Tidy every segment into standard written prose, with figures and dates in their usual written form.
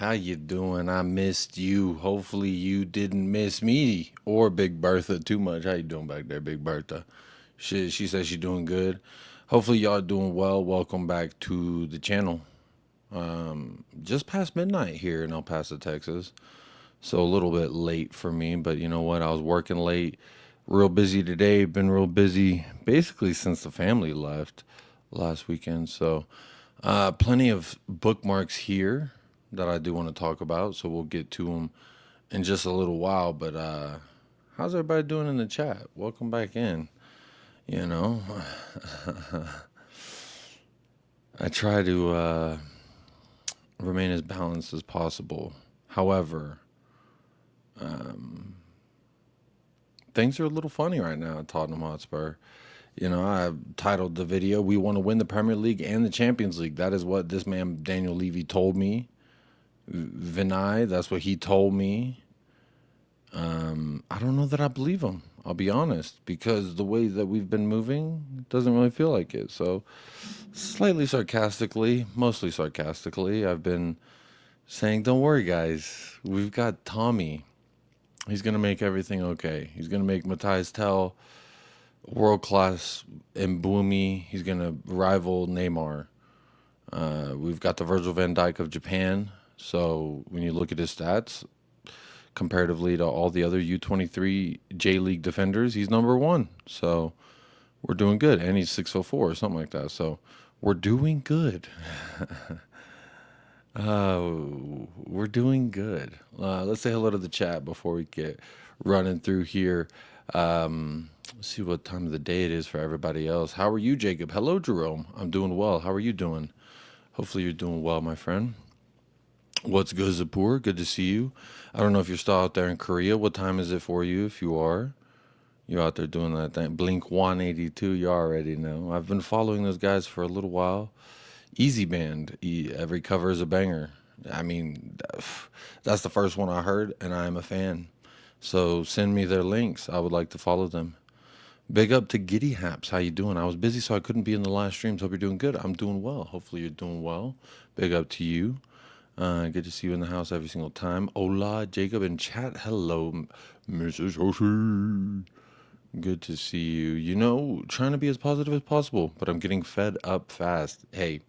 How you doing? I missed you. Hopefully you didn't miss me or Big Bertha too much. How you doing back there, Big Bertha? She says she's doing good. Hopefully y'all doing well. Welcome back to the channel. Just past midnight here in El Paso, Texas. So a little bit late for me, but you know what? I was working late. Real busy today. Been real busy basically since the family left last weekend. So plenty of bookmarks here that I do want to talk about, so we'll get to them in just a little while. But how's everybody doing in the chat? Welcome back in. You know, I try to remain as balanced as possible. However, things are a little funny right now at Tottenham Hotspur. You know, I titled the video, "We want to win the Premier League and the Champions League." That is what this man, Daniel Levy, told me. Vinay, that's what he told me. I don't know that I believe him. I'll be honest, because the way that we've been moving doesn't really feel like it. So, slightly sarcastically, mostly sarcastically, I've been saying, "Don't worry, guys. We've got Tommy. He's gonna make everything okay. He's gonna make Matthias Tell world class and Boomy. He's gonna rival Neymar. We've got the Virgil van Dijk of Japan. So when you look at his stats, comparatively to all the other U23 J League defenders, he's number one. So we're doing good. And he's 604 or something like that. So we're doing good. We're doing good. Let's say hello to the chat before we get running through here. Let's see what time of the day it is for everybody else. How are you, Jacob? Hello, Jerome. I'm doing well. How are you doing? Hopefully you're doing well, my friend. What's good, Zapur? Good to see you. I don't know if you're still out there in Korea. What time is it for you if you are? You're out there doing that thing. Blink 182, you already know. I've been following those guys for a little while. Easy Band, every cover is a banger. I mean, that's the first one I heard, and I am a fan. So send me their links. I would like to follow them. Big up to Giddy Haps. How you doing? I was busy, so I couldn't be in the live streams. Hope you're doing good. I'm doing well. Hopefully you're doing well. Big up to you. Good to see you in the house every single time. Hola, Jacob in chat. Hello, Mrs. Hoshi. Good to see you. You know, trying to be as positive as possible, but I'm getting fed up fast. Hey,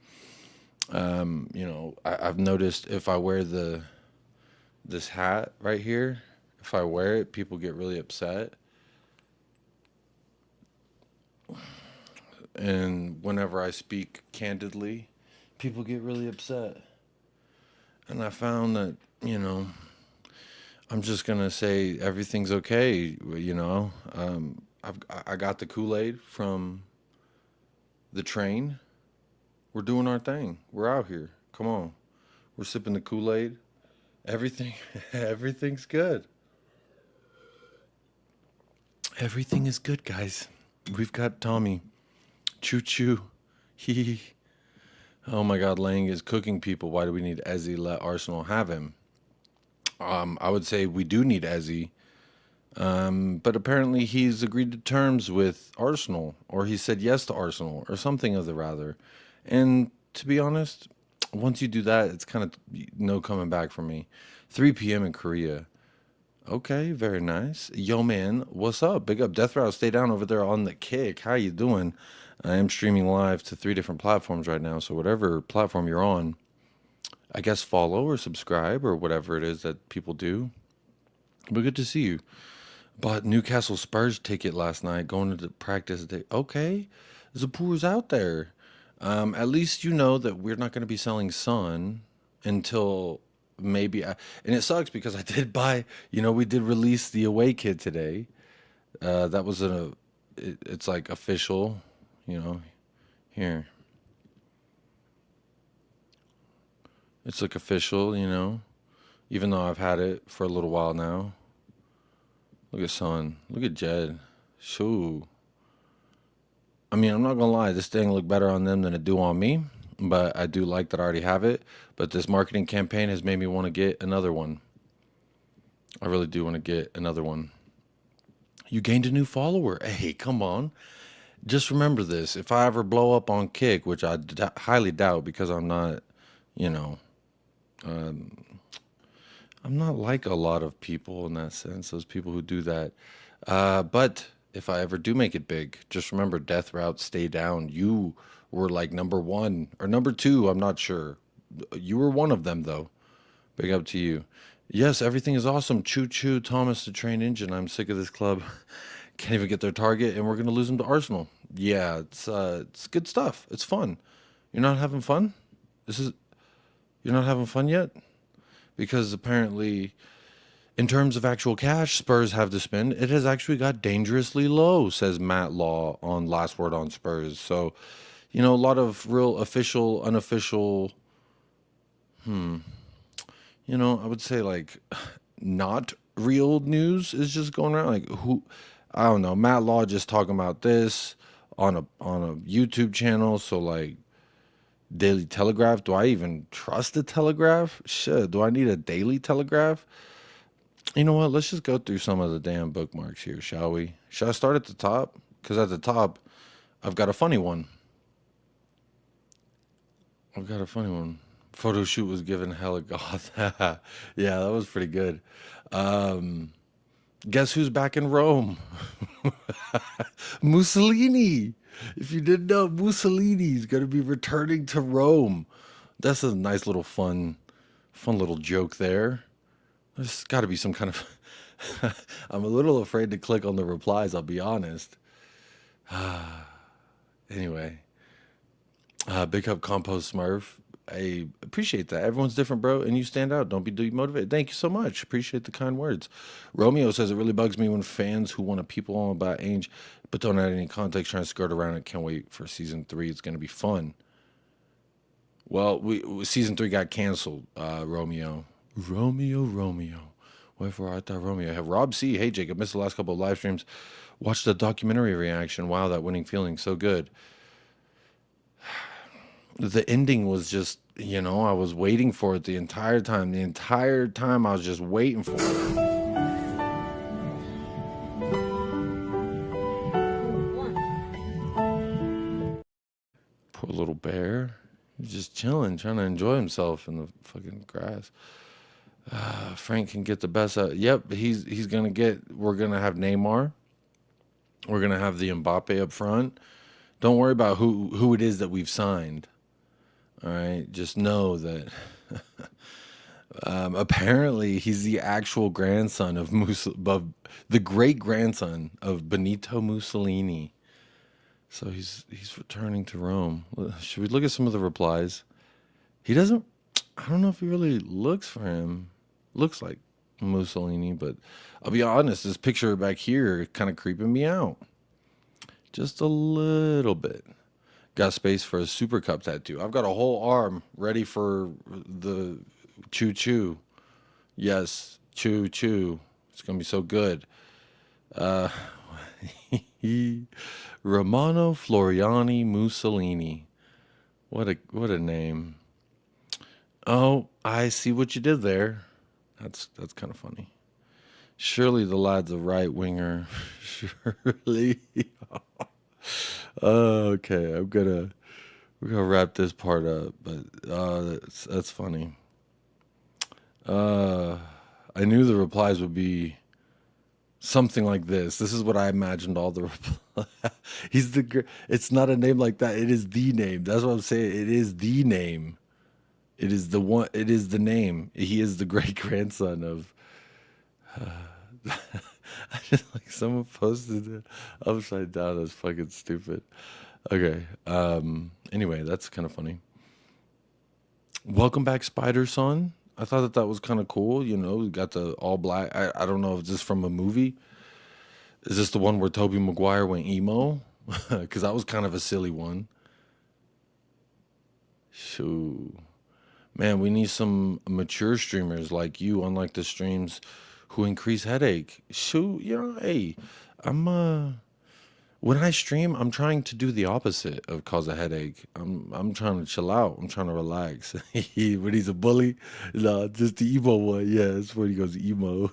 you know, I've noticed if I wear this hat right here, if I wear it, people get really upset. And whenever I speak candidly, people get really upset. And I found that, you know, I'm just gonna say everything's okay. You know, I got the Kool-Aid from the train. We're doing our thing. We're out here. Come on, we're sipping the Kool-Aid. Everything, everything's good. Everything is good, guys. We've got Tommy. Choo choo. Hee. Oh my God, Lang is cooking people. Why do we need Ezzy? Let Arsenal have him. I would say we do need Ezzy, but apparently he's agreed to terms with Arsenal, or he said yes to Arsenal, or something of the rather. And to be honest, once you do that, it's kind of no coming back for me. 3 p.m. in Korea. Okay, very nice. Yo, man, what's up? Big up, Death Route. Stay down over there on the kick. How you doing? I am streaming live to 3 different platforms right now, so whatever platform you're on, I guess follow or subscribe or whatever it is that people do. But good to see you. Bought Newcastle Spurs ticket last night, going into practice day. Okay, Zapur's out there. At least you know that we're not going to be selling Sun until maybe. And it sucks because I did buy. You know, we did release the away kit today. That was it's like official. You know, here. It's like official. You know, even though I've had it for a little while now. Look at Son. Look at Jed. Shoo. I mean, I'm not gonna lie. This thing looked better on them than it do on me. But I do like that I already have it. But this marketing campaign has made me want to get another one. I really do want to get another one. You gained a new follower. Hey, come on. Just remember this. If I ever blow up on Kick, which I highly doubt because I'm not, you know, I'm not like a lot of people in that sense, those people who do that. But if I ever do make it big, just remember Death Route, Stay Down. You were like number one or number two, I'm not sure. You were one of them, though. Big up to you. Yes, everything is awesome. Choo choo, Thomas the Train Engine. I'm sick of this club. Can't even get their target, and we're gonna lose them to Arsenal. Yeah, it's good stuff. It's fun. You're not having fun? This is You're not having fun yet? Because apparently, in terms of actual cash Spurs have to spend, it has actually got dangerously low, says Matt Law on Last Word on Spurs. So, a lot of real official, unofficial, I would say like not real news is just going around. Like I don't know, Matt Law just talking about this on a YouTube channel. So like Daily Telegraph, do I even trust the Telegraph? Shit, do I need a Daily Telegraph? You know what? Let's just go through some of the damn bookmarks here, shall we? Should I start at the top? Because at the top, I've got a funny one. I've got a funny one. Photo shoot was given hella goth. Yeah, that was pretty good. Um, Guess who's back in Rome? Mussolini. If you didn't know, Mussolini's going to be returning to Rome. That's a nice little fun little joke there. There's got to be some kind of. I'm a little afraid to click on the replies, I'll be honest. Anyway, Big Up Compost Smurf. I appreciate that. Everyone's different, bro, and you stand out. Don't be demotivated. Thank you so much. Appreciate the kind words. Romeo says it really bugs me when fans who want to people on about Ainge but don't add any context trying to skirt around it. Can't wait for season 3. It's going to be fun. Well, season 3 got canceled. Romeo. Romeo. Wherefore art thou, Romeo? I have Rob C. Hey, Jacob. Missed the last couple of live streams. Watched the documentary reaction. Wow, that winning feeling. So good. The ending was just, I was waiting for it the entire time. The entire time I was just waiting for it. Poor little bear. He's just chilling, trying to enjoy himself in the fucking grass. Frank can get the best out. Yep, he's gonna get. We're gonna have Neymar. We're gonna have the Mbappe up front. Don't worry about who it is that we've signed. All right, just know that apparently he's the actual grandson of the great grandson of Benito Mussolini. So he's returning to Rome. Should we look at some of the replies? He doesn't. I don't know if he really looks for him. Looks like Mussolini, but I'll be honest. This picture back here kind of creeping me out, just a little bit. Got space for a Super Cup tattoo. I've got a whole arm ready for the choo choo. Yes, choo choo. It's gonna be so good. Uh, Romano Floriani Mussolini. What a name. Oh, I see what you did there. That's kind of funny. Surely the lad's a right winger. Surely. Okay, we're gonna wrap this part up, but that's funny. I knew the replies would be something like this. This is what I imagined all the replies. It's not a name like that. It is the name. That's what I'm saying. It is the name. It is the one. It is the name. He is the great grandson of. I just like someone posted it upside down. That's fucking stupid. Okay. Anyway, that's kind of funny. Welcome back, Spider Son. I thought that was kind of cool. We got the all black. I don't know if this is from a movie. Is this the one where Tobey Maguire went emo? Because that was kind of a silly one. Shoo. Man, we need some mature streamers like you, unlike the streams who increase headache. Shoo, hey, I'm when I stream, I'm trying to do the opposite of cause a headache. I'm trying to chill out. I'm trying to relax. When he's a bully, no, just the emo one. Yeah, it's when he goes emo.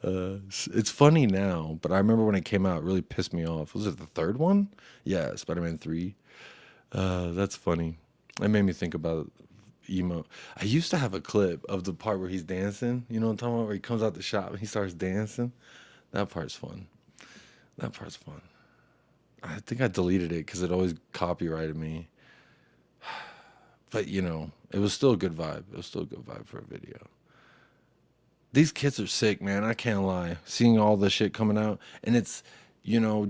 It's funny now, but I remember when it came out, it really pissed me off. Was it the third one? Yeah, Spider-Man 3. That's funny. It made me think about, emo. I used to have a clip of the part where he's dancing. You know what I'm talking about? Where he comes out the shop and he starts dancing. That part's fun. That part's fun. I think I deleted it because it always copyrighted me. But it was still a good vibe. It was still a good vibe for a video. These kids are sick, man. I can't lie. Seeing all the shit coming out, and it's,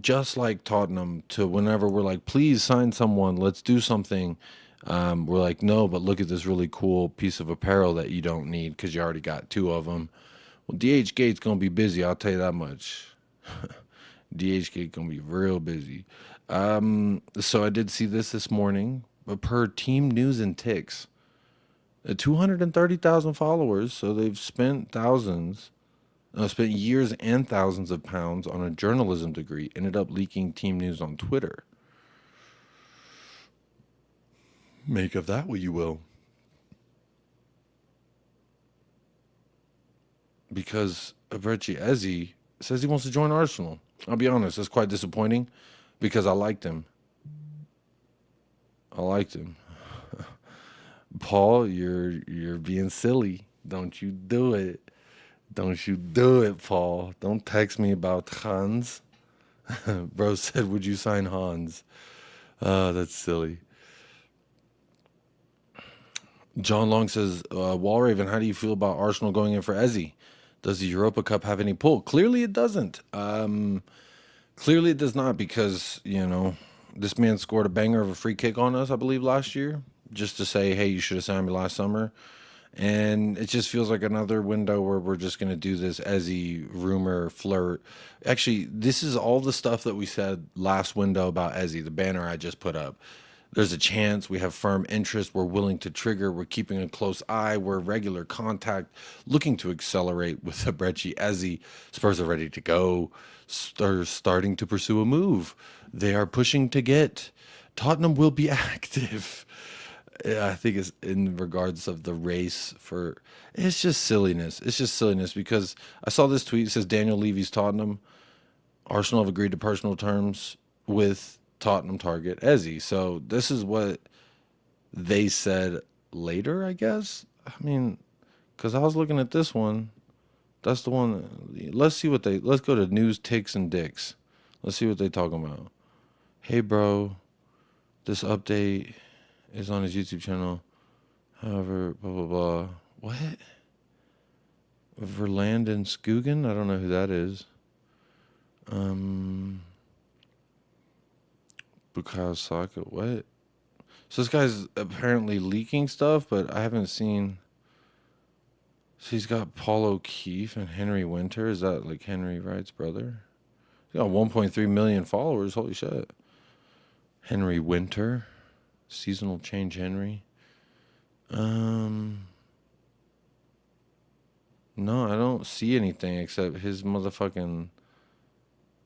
just like Tottenham. To whenever we're like, please sign someone, let's do something. We're like, no, but look at this really cool piece of apparel that you don't need because you already got two of them. Well, DH Gate's gonna be busy. I'll tell you that much. DH Gate gonna be real busy. So I did see this morning, but per Team News and Ticks. 230,000 followers, so they've spent spent years and thousands of pounds on a journalism degree, ended up leaking team news on Twitter. Make of that what you will. Because Eberechi Eze says he wants to join Arsenal. I'll be honest, that's quite disappointing because I liked him. Paul, you're being silly. Don't you do it. Don't you do it, Paul. Don't text me about Hans. Bro said, would you sign Hans? That's silly. John Long says, Walraven, how do you feel about Arsenal going in for Eze? Does the Europa Cup have any pull? Clearly it doesn't. Clearly it does not because, this man scored a banger of a free kick on us, I believe, last year. Just to say, hey, you should have signed me last summer. And it just feels like another window where we're just going to do this Eze rumor flirt. Actually, this is all the stuff that we said last window about Eze, the banner I just put up. There's a chance, we have firm interest, we're willing to trigger, we're keeping a close eye, we're regular contact, looking to accelerate with Eberechi Eze. Spurs are ready to go, starting to pursue a move. They are pushing to get. Tottenham will be active. I think it's in regards of the race for, it's just silliness. It's just silliness because I saw this tweet. It says Daniel Levy's Tottenham. Arsenal have agreed to personal terms with Tottenham target Eze. So this is what they said later, I guess. I mean, because I was looking at this one. That's the one. Let's go to News Ticks and Dicks. Let's see what they talking about. Hey, bro, this update is on his YouTube channel. However, blah, blah, blah. What? Verlandon Skugen? I don't know who that is. Bukayo Saka. What? So this guy's apparently leaking stuff, but I haven't seen. So he's got Paul O'Keefe and Henry Winter. Is that like Henry Wright's brother? He's got 1.3 million followers. Holy shit. Henry Winter. Seasonal change Henry. No, I don't see anything except his motherfucking.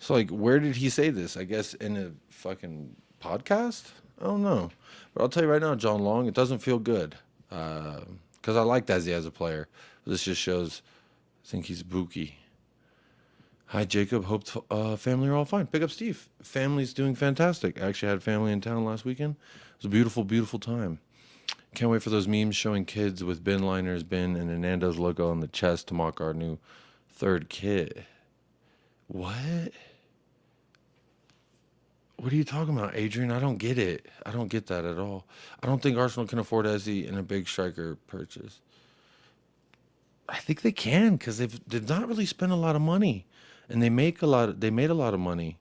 So, like, where did he say this? I guess in a fucking podcast? I don't know. But I'll tell you right now, John Long, it doesn't feel good. Because I liked Eze as a player. This just shows, I think he's Buki. Hi, Jacob. Hope family are all fine. Pick up Steve. Family's doing fantastic. I actually had family in town last weekend. It was a beautiful, beautiful time. Can't wait for those memes showing kids with bin liners, bin, and a Nando's logo on the chest to mock our new third kid. What? What are you talking about, Adrian? I don't get it. I don't get that at all. I don't think Arsenal can afford Eze in a big striker purchase. I think they can because they've not really spent a lot of money, and they made a lot of money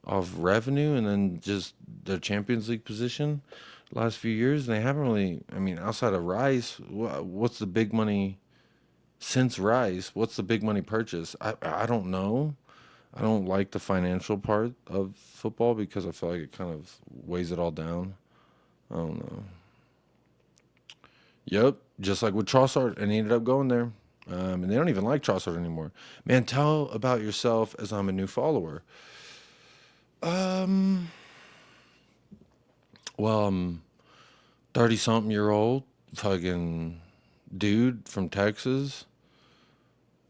off revenue and then just their Champions League position last few years. And they haven't really. I mean, outside of Rice, what's the big money since Rice? What's the big money purchase? I don't know. I don't like the financial part of football because I feel like it kind of weighs it all down. I don't know. Yep, just like with Trossard, and he ended up going there. And they don't even like Trossard anymore. Man, tell about yourself as I'm a new follower. Well, I'm 30-something-year-old fucking dude from Texas.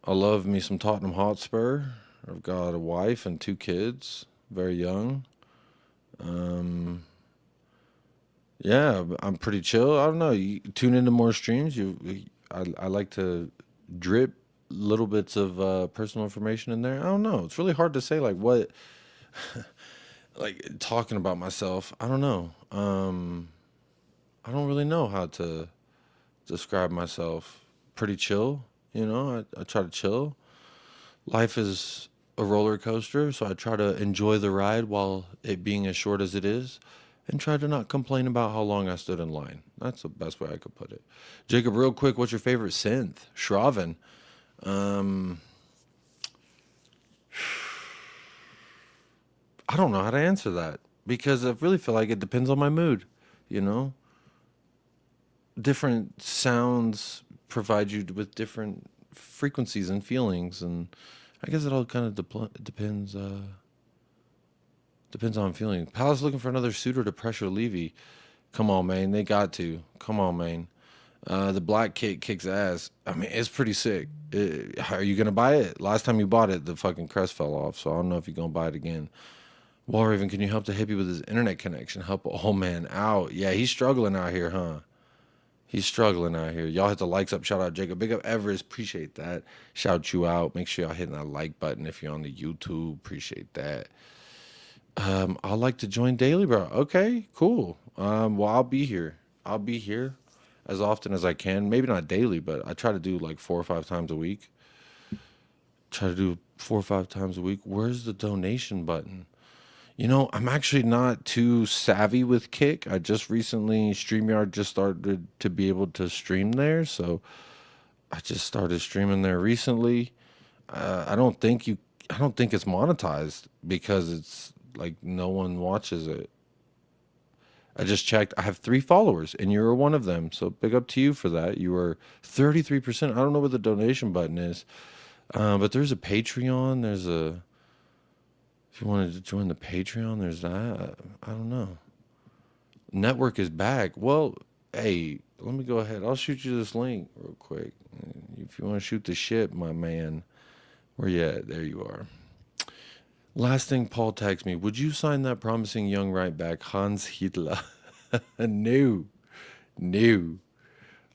I love me some Tottenham Hotspur. I've got a wife and 2 kids, very young. Yeah, I'm pretty chill. I don't know. You tune into more streams. I like to drip little bits of personal information in there. I don't know. It's really hard to say like what like talking about myself. I don't know. I don't really know how to describe myself. Pretty chill, you know. I try to chill. Life is a roller coaster, so I try to enjoy the ride while it being as short as it is, and try to not complain about how long I stood in line. That's the best way I could put it. Jacob, real quick, what's your favorite synth? Shraven. Um, I don't know how to answer that because I really feel like it depends on my mood. You know, different sounds provide you with different frequencies and feelings, and I guess it all kind of depends. Depends on feeling. Palace looking for another suitor to pressure Levy. Come on, man. They got to. Come on, man. The black kit kicks ass. I mean, it's pretty sick. Are you gonna buy it? Last time you bought it, the fucking crest fell off. So I don't know if you're gonna buy it again. Walraven, can you help the hippie with his internet connection? Help a old man out. Yeah, he's struggling out here, huh? He's struggling out here. Y'all hit the likes up. Shout out Jacob. Big up Everest. Appreciate that. Shout you out. Make sure y'all hitting that like button if you're on the YouTube. Appreciate that. I'd like to join daily, bro. Okay, cool. Well, I'll be here. I'll be here as often as I can. Maybe not daily, but I try to do like 4 or 5 times a week. Try to do 4 or 5 times a week. Where's the donation button? You know, I'm actually not too savvy with Kick. I just recently StreamYard just started to be able to stream there, so I just started streaming there recently. I don't think you. I don't think it's monetized because it's like no one watches it. I just checked. I have 3 followers, and you're one of them. So big up to you for that. You are 33%. I don't know what the donation button is, but there's a Patreon. There's a. If you wanted to join the Patreon, there's that. I don't know. Network is back. Well, hey, let me go ahead. I'll shoot you this link real quick. If you want to shoot the shit, my man. Where you at? There you are. Last thing Paul texted me, would you sign that promising young right back, Hans Hitler? No, no,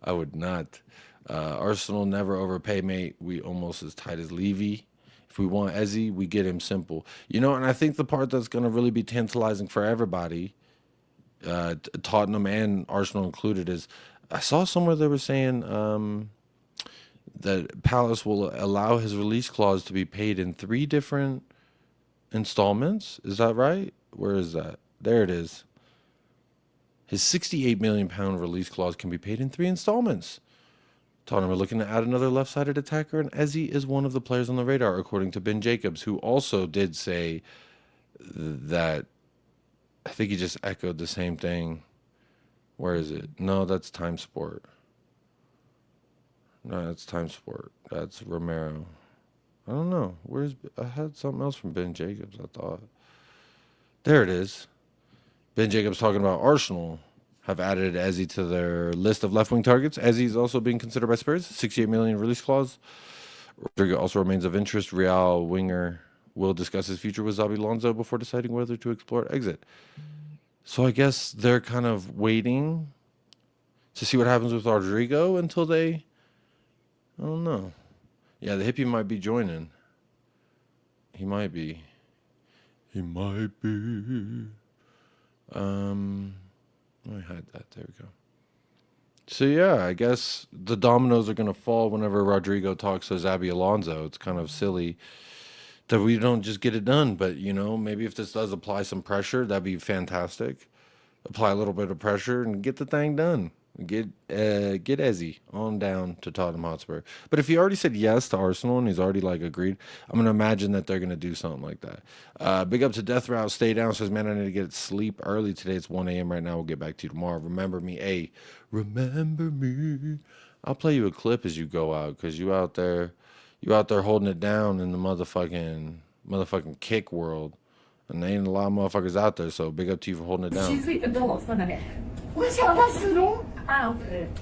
I would not. Arsenal never overpay, mate. We almost as tight as Levy. If we want Ezzy, we get him simple. You know, and I think the part that's going to really be tantalizing for everybody, Tottenham and Arsenal included, is I saw somewhere they were saying that Palace will allow his release clause to be paid in 3 different installments. Is that right? Where is that? There it is. His £68 million release clause can be paid in 3 installments. Tottenham are looking to add another left-sided attacker, and Ezzy is one of the players on the radar, according to Ben Jacobs, who also did say that. I think he just echoed the same thing. Where is it? No, that's Time Sport. No, that's Time Sport. That's Romero. I don't know. I had something else from Ben Jacobs, I thought. There it is. Ben Jacobs talking about Arsenal have added Ezzy to their list of left-wing targets. Ezzy is also being considered by Spurs. 68 million release clause. Rodrigo also remains of interest. Real winger will discuss his future with Xabi Alonso before deciding whether to explore exit. So I guess they're kind of waiting to see what happens with Rodrigo until they. I don't know. Yeah, the hippie might be joining. He might be. He might be. Let me hide that. There we go. So yeah, I guess the dominoes are gonna fall whenever Rodrigo talks to Xabi Alonso. It's kind of silly that we don't just get it done, but you know, maybe if this does apply some pressure, that'd be fantastic. Apply a little bit of pressure and get the thing done. Get Ezzy on down to Tottenham Hotspur. But if he already said yes to Arsenal and he's already like agreed, I'm gonna imagine that they're gonna do something like that. Big up to Death Route. Stay down. Says, man, I need to get sleep early today. It's 1 a.m. right now. We'll get back to you tomorrow. Remember me, hey, remember me. I'll play you a clip as you go out because you out there holding it down in the motherfucking kick world. And there ain't a lot of motherfuckers out there, so big up to you for holding it down. 我想他始終啊，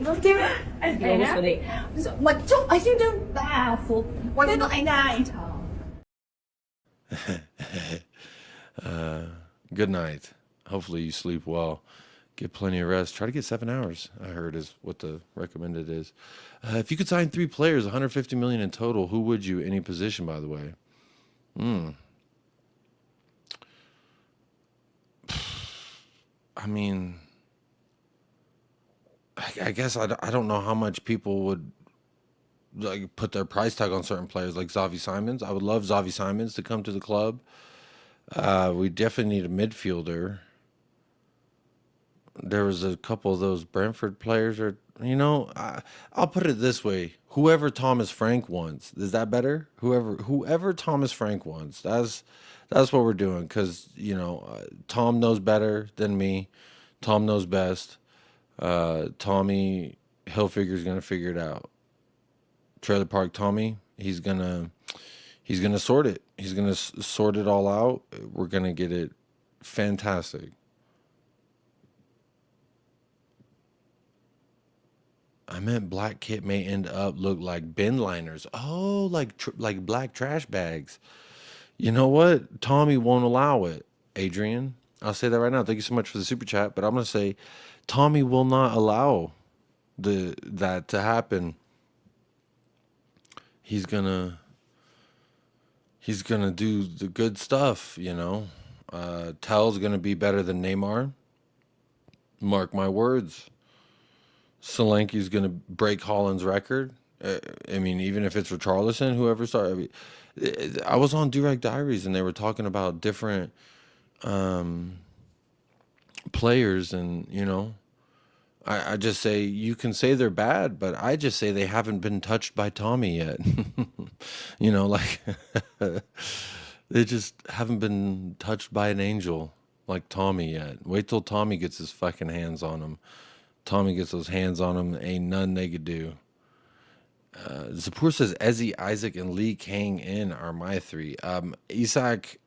我點啊？係啊，我都係奶茶。 Good night. Hopefully you sleep well. Get plenty of rest. Try to get 7 hours, I heard is what the recommended is. If you could sign three players, 150 million in total, who would you? Any position, by the way. Hmm. I mean, I guess I don't know how much people would like put their price tag on certain players like Xavi Simons. I would love Xavi Simons to come to the club. We definitely need a midfielder. There was a couple of those Brentford players, or I'll put it this way: whoever Thomas Frank wants, is that better? Whoever Thomas Frank wants, that's what we're doing. Because Tom knows better than me. Tom knows best. Tommy Hilfiger's gonna figure it out. Trailer Park Tommy, he's gonna sort it. He's gonna sort it all out. We're gonna get it fantastic. I meant black kit may end up look like bin liners. Oh, like black trash bags. You know what? Tommy won't allow it. Adrian, I'll say that right now. Thank you so much for the super chat. But I'm gonna say, Tommy will not allow that to happen. He's gonna he's gonna do the good stuff. Tell's gonna be better than Neymar. Mark my words. Solanke's going to break Holland's record. I mean, even if it's Richarlison, whoever started. I was on Durag Diaries and they were talking about different um, players, and I just say you can say they're bad, but I just say they haven't been touched by Tommy yet. Like they just haven't been touched by an angel like Tommy yet. Wait till Tommy gets his fucking hands on him. Tommy gets those hands on him, ain't nothing they could do. Zapur says Ezzy, Isaac, and Lee Kang in are my three. Isak,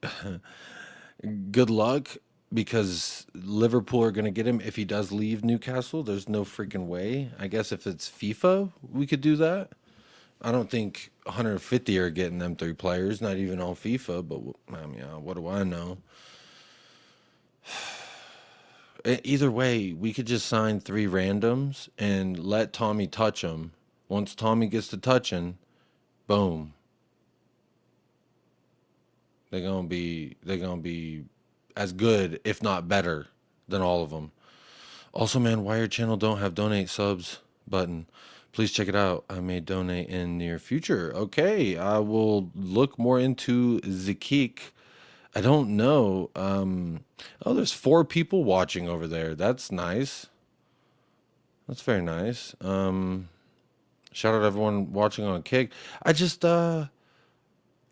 good luck because Liverpool are going to get him if he does leave Newcastle. There's no freaking way. I guess if it's FIFA, we could do that. I don't think 150 are getting them three players, not even on FIFA, but I mean, what do I know? Either way, we could just sign three randoms and let Tommy touch them. Once Tommy gets to touching, boom. They're gonna be as good, if not better, than all of them. Also, man, why your channel don't have donate subs button? Please check it out. I may donate in near future. Okay, I will look more into Zakik. I don't know. Oh, there's 4 people watching over there. That's nice. That's very nice. Shout out everyone watching on Kick. I just I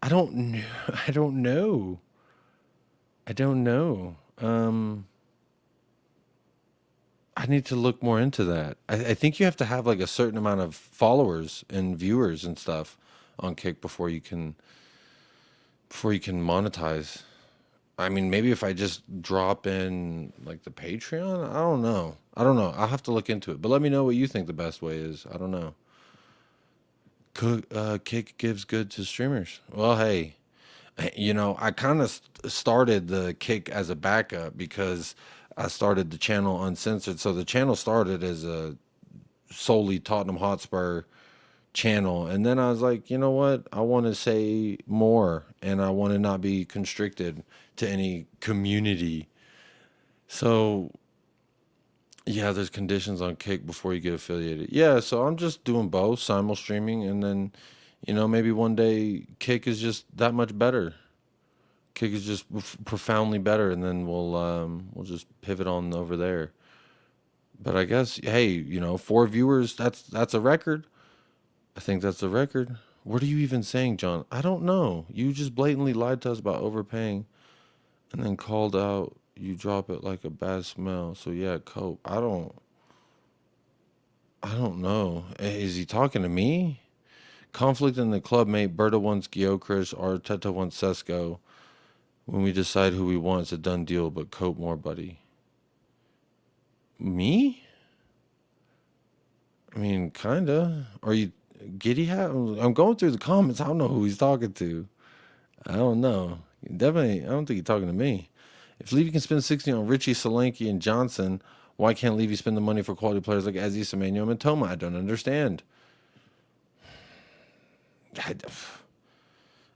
don't know. I don't know. I don't know. I need to look more into that. I think you have to have like a certain amount of followers and viewers and stuff on Kick before you can monetize. I mean, maybe if I just drop in like the Patreon, I don't know. I don't know. I'll have to look into it. But let me know what you think the best way is. I don't know. Kick gives good to streamers. Well, hey, I kind of started the Kick as a backup because I started the channel uncensored. So the channel started as a solely Tottenham Hotspur channel. And then I was like, you know what? I want to say more and I want to not be constricted to any community. So, yeah, there's conditions on Kick before you get affiliated. Yeah, so I'm just doing both, simul streaming, and then, maybe one day Kick is just that much better. Kick is just profoundly better, and then we'll just pivot on over there. But I guess, hey, 4 viewers, that's a record. I think that's a record. What are you even saying, John? I don't know. You just blatantly lied to us about overpaying and then called out you drop it like a bad smell. So yeah, cope. I don't know. Is he talking to me? Conflict in the club mate. Berta wants Gyökeres, Arteta wants Sesko. When we decide who we want, it's a done deal, but cope more, buddy. Me? I mean, kinda. Are you Giddy Hat? I'm going through the comments. I don't know who he's talking to. I don't know. Definitely, I don't think he's talking to me. If Levy can spend 60 on Richie, Solanke, and Johnson, Why can't Levy spend the money for quality players like Ezzy, Semenyo, and Toma? I don't understand.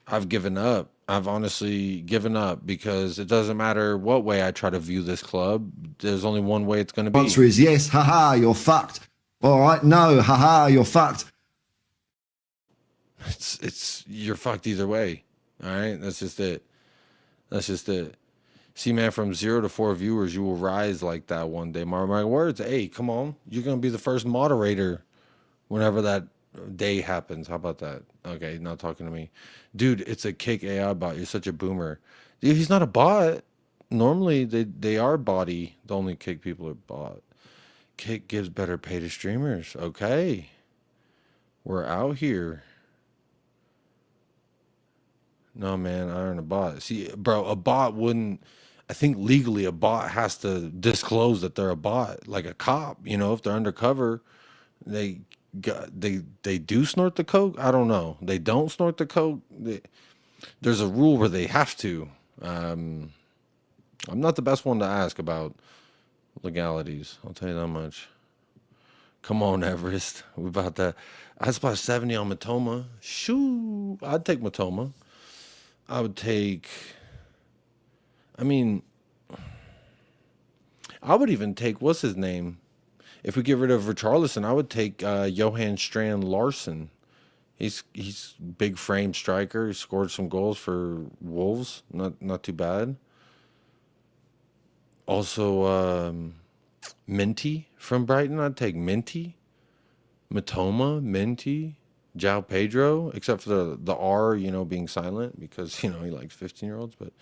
I've given up. I've honestly given up because it doesn't matter what way I try to view this club. There's only one way it's going to be. Answer is yes, haha, you're fucked. All right, no, haha, you're fucked. It's you're fucked either way. All right, that's just it. That's just it. See, man, from 0 to 4 viewers, you will rise like that one day. My words. Hey, come on, you're gonna be the first moderator whenever that day happens. How about that? Okay, not talking to me, dude. It's a kick AI bot. You're such a boomer, dude. He's not a bot. Normally, they are body. The only kick people are bot. Kick gives better pay to streamers. Okay, we're out here. No, man, I earn a bot. See, bro, a bot wouldn't. I think legally a bot has to disclose that they're a bot, like a cop. You know, if they're undercover, they they do snort the coke. I don't know. They don't snort the coke. There's a rule where they have to. I'm not the best one to ask about legalities. I'll tell you that much. Come on, Everest. We about that. I spot 70 on Matoma. Shoo, I'd take Matoma. I would take. I mean, I would even take what's his name. If we get rid of Richarlison, I would take Johan Strand Larson. He's big frame striker. He scored some goals for Wolves. Not too bad. Also, Minty from Brighton. I'd take Minty, Matoma, Minty, João Pedro. Except for the R, being silent because he likes 15-year-olds. But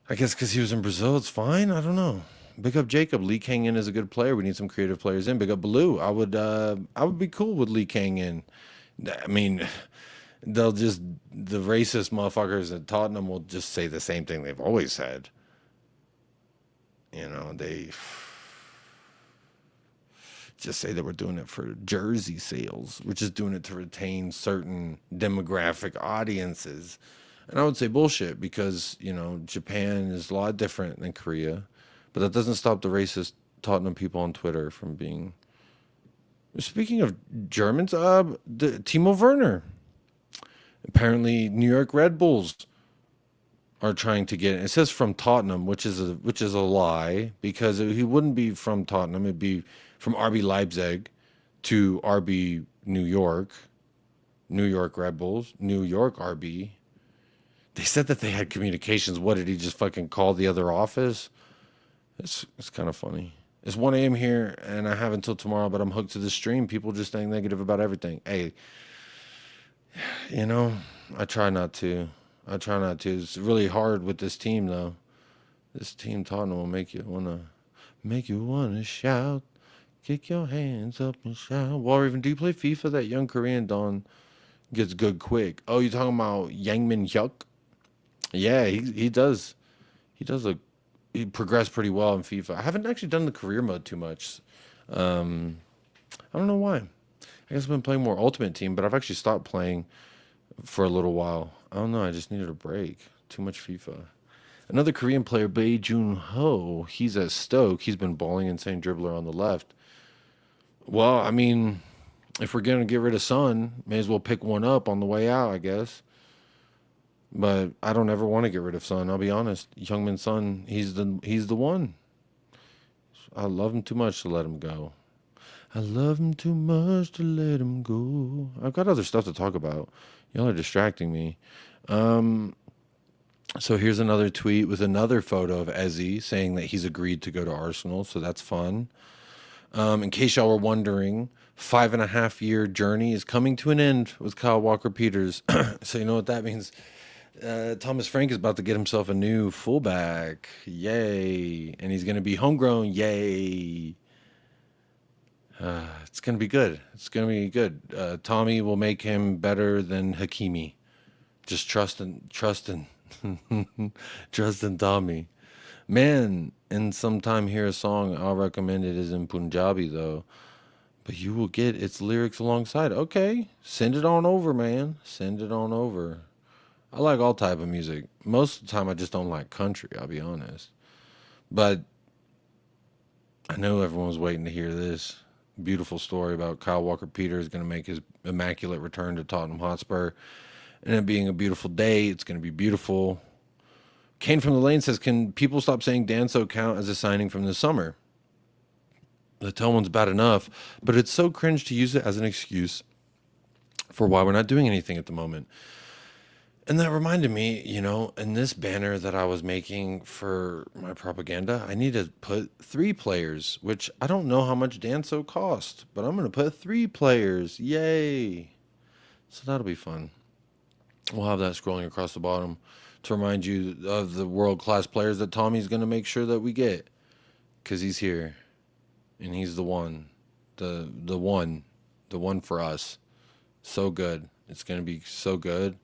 I guess because he was in Brazil, it's fine. I don't know. Big up Jacob. Lee Kang In is a good player. We need some creative players in. Big up Blue. I would be cool with Lee Kang In. I mean, the racist motherfuckers at Tottenham will just say the same thing they've always said. They just say that we're doing it for jersey sales. We're just doing it to retain certain demographic audiences. And I would say bullshit because, Japan is a lot different than Korea. But that doesn't stop the racist Tottenham people on Twitter from being. Speaking of Germans, Timo Werner. Apparently, New York Red Bulls are trying to get. It says from Tottenham, which is a lie because he wouldn't be from Tottenham. It'd be from RB Leipzig to RB New York Red Bulls, New York RB. They said that they had communications. What did he just fucking call the other office? It's kind of funny. It's 1 a.m. here, and I have until tomorrow, but I'm hooked to the stream. People just think negative about everything. Hey, I try not to. It's really hard with this team, though. This team, Tottenham, will make you wanna shout. Kick your hands up and shout. Warrior, do you play FIFA? That young Korean Don gets good quick. Oh, you talking about Yangmin Hyuk? Yeah, he does. He progressed pretty well in FIFA. I haven't actually done the career mode too much. I don't know why. I guess I've been playing more Ultimate Team, but I've actually stopped playing for a little while. I don't know. I just needed a break. Too much FIFA. Another Korean player, Bae Jun Ho. He's at Stoke. He's been balling insane dribbler on the left. Well, I mean, if we're going to get rid of Son, may as well pick one up on the way out, I guess. But I don't ever want to get rid of Son. I'll be honest. Youngman Son, he's the one. I love him too much to let him go. I love him too much to let him go. I've got other stuff to talk about. Y'all are distracting me. So here's another tweet with another photo of Ezzy saying that he's agreed to go to Arsenal. So that's fun. In case y'all were wondering, 5.5-year journey is coming to an end with Kyle Walker-Peters. So you know what that means. Thomas Frank is about to get himself a new fullback. Yay. And he's going to be homegrown. Yay. It's going to be good. It's going to be good. Tommy will make him better than Hakimi. Just trust in Tommy. Man, and sometime hear a song, I'll recommend it is in Punjabi though. But you will get its lyrics alongside. Okay, send it on over, man. Send it on over. I like all type of music. Most of the time I just don't like country, I'll be honest. But I know everyone was waiting to hear this beautiful story about Kyle Walker-Peters going to make his immaculate return to Tottenham Hotspur, and it being a beautiful day. It's going to be beautiful. Kane from the Lane says, can people stop saying Danso count as a signing from the summer? The Tillman's bad enough, but it's so cringe to use it as an excuse for why we're not doing anything at the moment. And that reminded me, in this banner that I was making for my propaganda, I need to put 3 players, which I don't know how much Danso cost, but I'm going to put 3 players. Yay. So that'll be fun. We'll have that scrolling across the bottom to remind you of the world-class players that Tommy's going to make sure that we get, because he's here, and he's the one, the one for us. So good. It's going to be so good.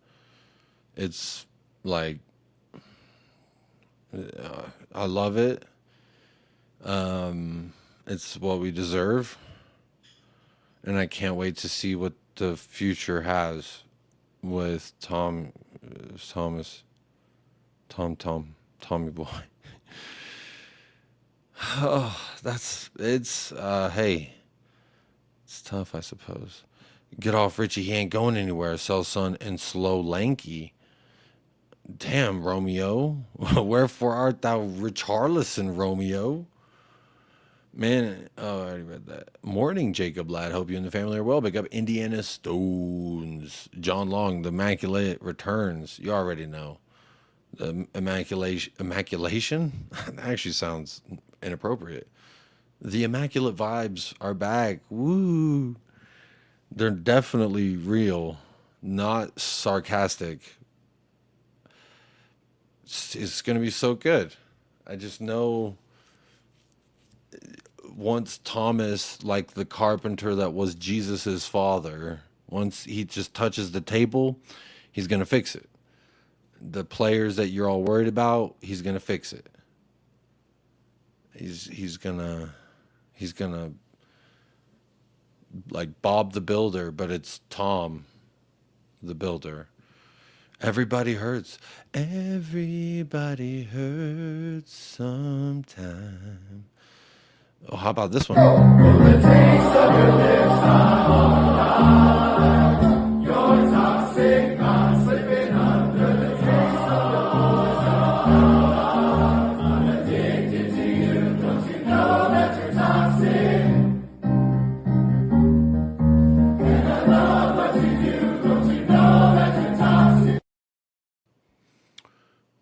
It's like, I love it. It's what we deserve, and I can't wait to see what the future has with Tommy Boy. Oh, hey, it's tough, I suppose. Get off Richie, he ain't going anywhere. Sell Son and Slow Lanky. Damn, Romeo. Wherefore art thou Richarlison, Romeo? Man, I already read that. Morning, Jacob Lad. Hope you and the family are well. Big up Indiana Stones. John Long, the Immaculate returns. You already know. The Immaculation? That actually sounds inappropriate. The Immaculate vibes are back. Woo. They're definitely real, not sarcastic. It's going to be so good. I just know once Thomas, like the carpenter that was Jesus's father, once he just touches the table, he's going to fix it. The players that you're all worried about, he's going to fix it. He's going to like Bob the Builder, but it's Tom the Builder. Everybody hurts. Everybody hurts sometime. Oh, how about this one?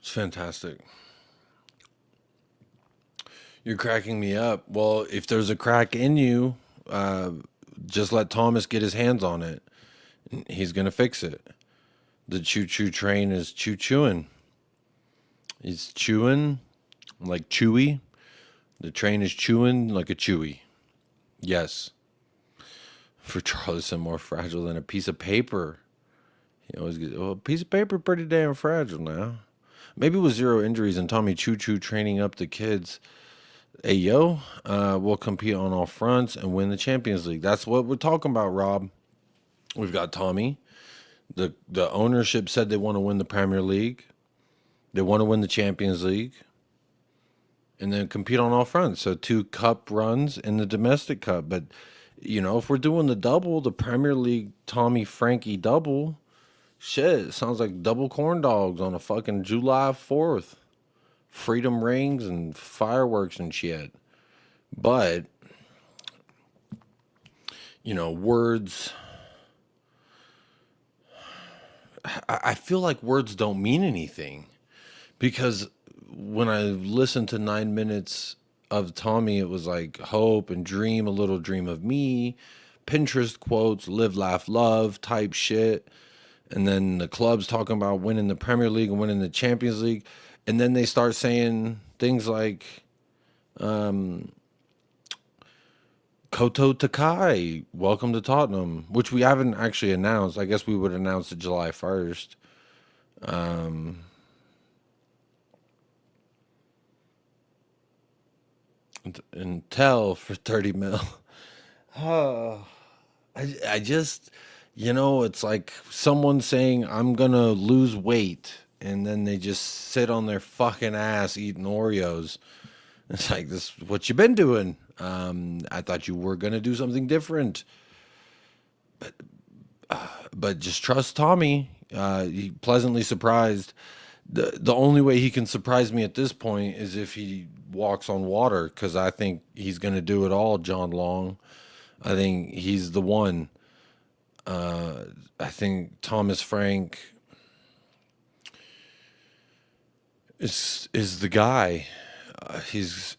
It's fantastic. You're cracking me up. Well, if there's a crack in you, just let Thomas get his hands on it. He's going to fix it. The choo-choo train is choo-chooing. He's chewing like Chewy. The train is chewing like a Chewy. Yes. For Charleston, more fragile than a piece of paper. He always gets, a piece of paper pretty damn fragile now. Maybe with 0 injuries and Tommy Choo-Choo training up the kids. Hey, yo, we'll compete on all fronts and win the Champions League. That's what we're talking about, Rob. We've got Tommy. The ownership said they want to win the Premier League. They want to win the Champions League. And then compete on all fronts. So 2 cup runs in the domestic cup. But, if we're doing the double, the Premier League Tommy Frankie double, shit, it sounds like double corn dogs on a fucking July 4th. Freedom rings and fireworks and shit. But, words. I feel like words don't mean anything. Because when I listened to 9 minutes of Tommy, it was like hope and dream, a little dream of me, Pinterest quotes, live, laugh, love type shit. And then the club's talking about winning the Premier League and winning the Champions League. And then they start saying things like Koto Takai, welcome to Tottenham, which we haven't actually announced. I guess we would announce it July 1st. And tell for 30 mil. Oh, I just, it's like someone saying, I'm going to lose weight. And then they just sit on their fucking ass eating Oreos. It's like, this is what you been doing. I thought you were going to do something different, but just trust Tommy. He pleasantly surprised. The only way he can surprise me at this point is if he walks on water, because I think he's going to do it all, John Long. I think he's the one. I think Thomas Frank is the guy. He's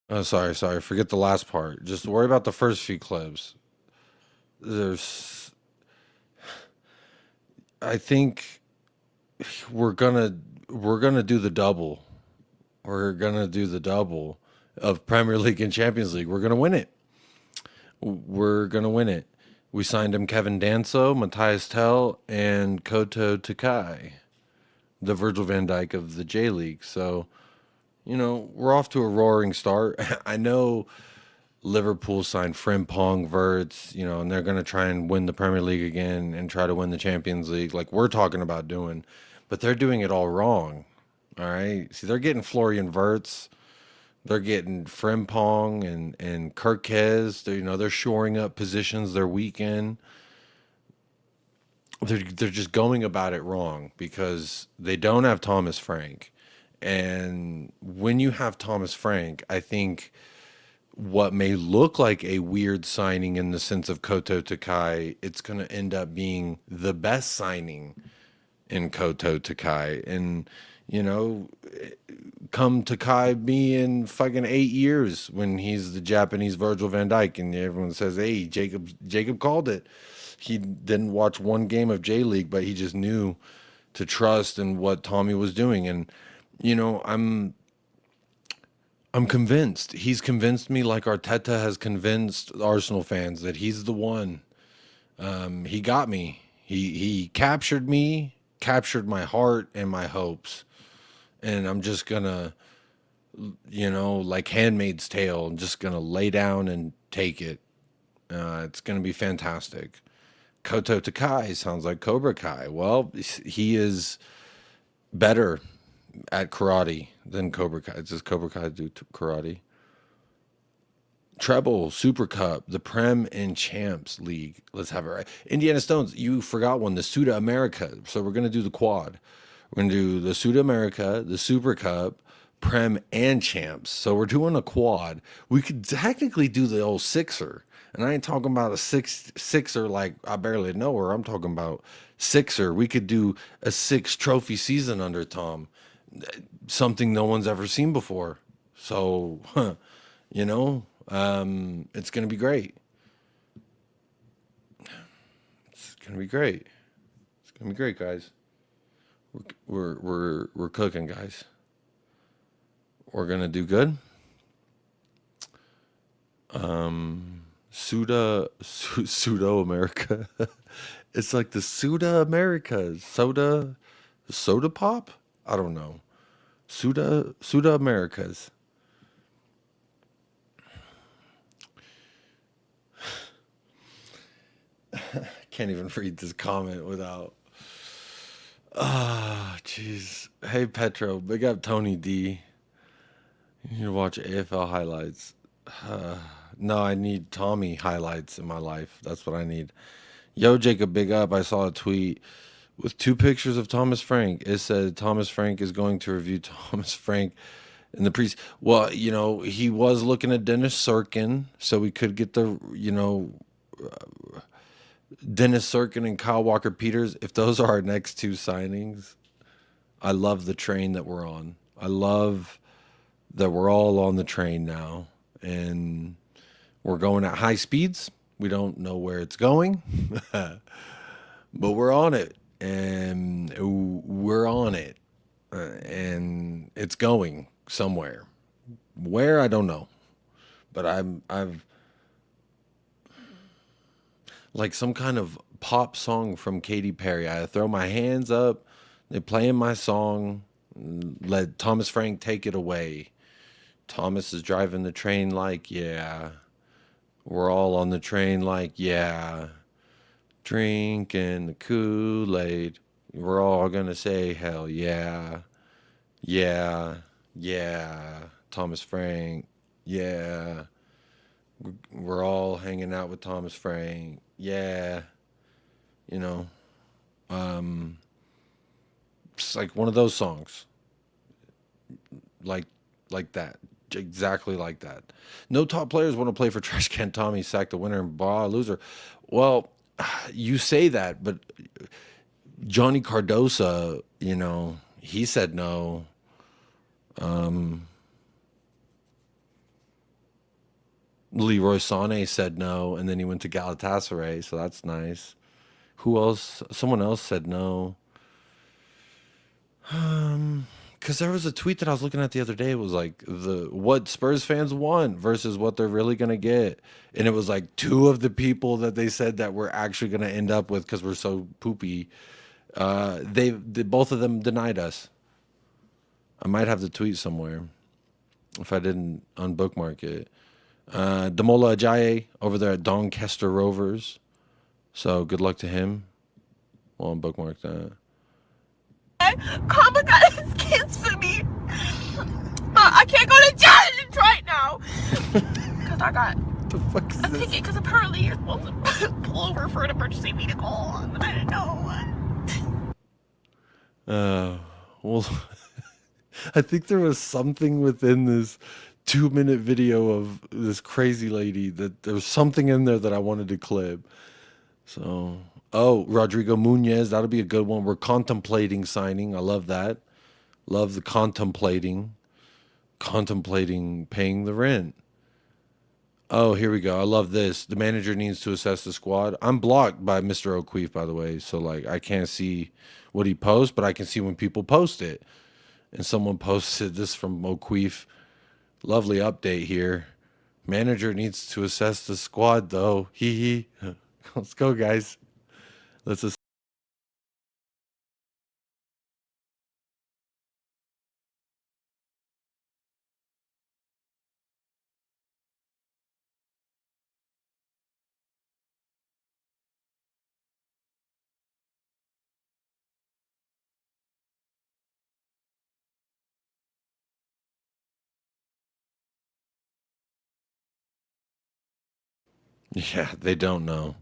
Oh, sorry. Forget the last part. Just worry about the first few clips. There's, I think we're gonna we're gonna do the double. We're gonna do the double of Premier League and Champions League. We're gonna win it. We're gonna win it. We signed him Kevin Danso, Matthias Tell, and Koto Takai, the Virgil van Dijk of the J League. So, we're off to a roaring start. I know Liverpool signed Frimpong, Verts, and they're going to try and win the Premier League again and try to win the Champions League like we're talking about doing, but they're doing it all wrong. All right. See, they're getting Florian Verts, they're getting Frimpong and Kirkez. They're shoring up positions they're weak in. They're just going about it wrong because they don't have Thomas Frank. And when you have Thomas Frank, I think what may look like a weird signing in the sense of Koto Takai, it's going to end up being the best signing in Koto Takai. And, come Takai be in fucking 8 years when he's the Japanese Virgil van Dijk and everyone says, hey, Jacob called it. He didn't watch one game of J League, but he just knew to trust in what Tommy was doing. And, I'm convinced. He's convinced me like Arteta has convinced Arsenal fans that he's the one. He got me. He captured me, captured my heart and my hopes. And I'm just gonna, like Handmaid's Tale, I'm just gonna lay down and take it. It's gonna be fantastic. Koto Takai sounds like Cobra Kai. Well, he is better at karate than Cobra Kai. Does Cobra Kai do karate? Treble, Super Cup, the Prem and Champs League. Let's have it right. Indiana Stones, you forgot one, the Suda America. So we're going to do the quad. We're going to do the Suda America, the Super Cup, Prem, and Champs. So we're doing a quad. We could technically do the old sixer. And I ain't talking about a sixer like I barely know her. I'm talking about sixer. We could do a 6 trophy season under Tom. Something no one's ever seen before. So, it's going to be great. It's going to be great. It's going to be great, guys. We're cooking, guys. We're going to do good. Pseudo America. It's like the Suda America. Soda pop? I don't know. Suda Americas. Can't even read this comment without. Jeez. Hey Petro, big up Tony D. You need to watch AFL highlights. No, I need Tommy highlights in my life. That's what I need. Yo, Jacob, big up. I saw a tweet with 2 pictures of Thomas Frank. It said Thomas Frank is going to review Thomas Frank in the pre. Well, he was looking at Dennis Sirkin, so we could get the, Dennis Sirkin and Kyle Walker Peters. If those are our next 2 signings, I love the train that we're on. I love that we're all on the train now, and we're going at high speeds. We don't know where it's going, but we're on it. And we're on it, and it's going somewhere. Where, I don't know, but I've like some kind of pop song from Katy Perry. I throw my hands up, they playing my song, let Thomas Frank take it away. Thomas is driving the train like, yeah. We're all on the train like, yeah. Drinking the Kool-Aid. We're all gonna say, hell yeah. Yeah. Yeah. Thomas Frank. Yeah. We're all hanging out with Thomas Frank. Yeah. You know, um, it's like one of those songs. Like, like that. Exactly like that. No top players want to play for Trash Can Tommy, sack the winner and blah, loser. Well, you say that, but Johnny Cardosa, he said no. Leroy Sané said no, and then he went to Galatasaray, so that's nice. Who else? Someone else said no. Because there was a tweet that I was looking at the other day. It was like the what Spurs fans want versus what they're really gonna get, and it was like two of the people that they said that we're actually gonna end up with because we're so poopy. They both of them denied us. I might have the tweet somewhere if I didn't unbookmark it. Damola Ajayi over there at Doncaster Rovers. So good luck to him. Well, unbookmark that. Karma got his kids for me. I can't go to judge right now. Because I got The fuck is a this? ticket. Because apparently you're supposed to pull over for an emergency vehicle. And I didn't know. Well, I think there was something within this 2-minute video of this crazy lady that there was something in there that I wanted to clip. So, Rodrigo Munez, that'll be a good one. We're contemplating signing. I love that. Love the contemplating paying the rent. Oh, here we go. I love this. The manager needs to assess the squad. I'm blocked by Mr. O'Queef, by the way. So, like, I can't see what he posts, but I can see when people post it. And someone posted this from O'Queef. Lovely update here. Manager needs to assess the squad, though. Hee hee. Let's go, guys. Let's assess. Yeah, they don't know.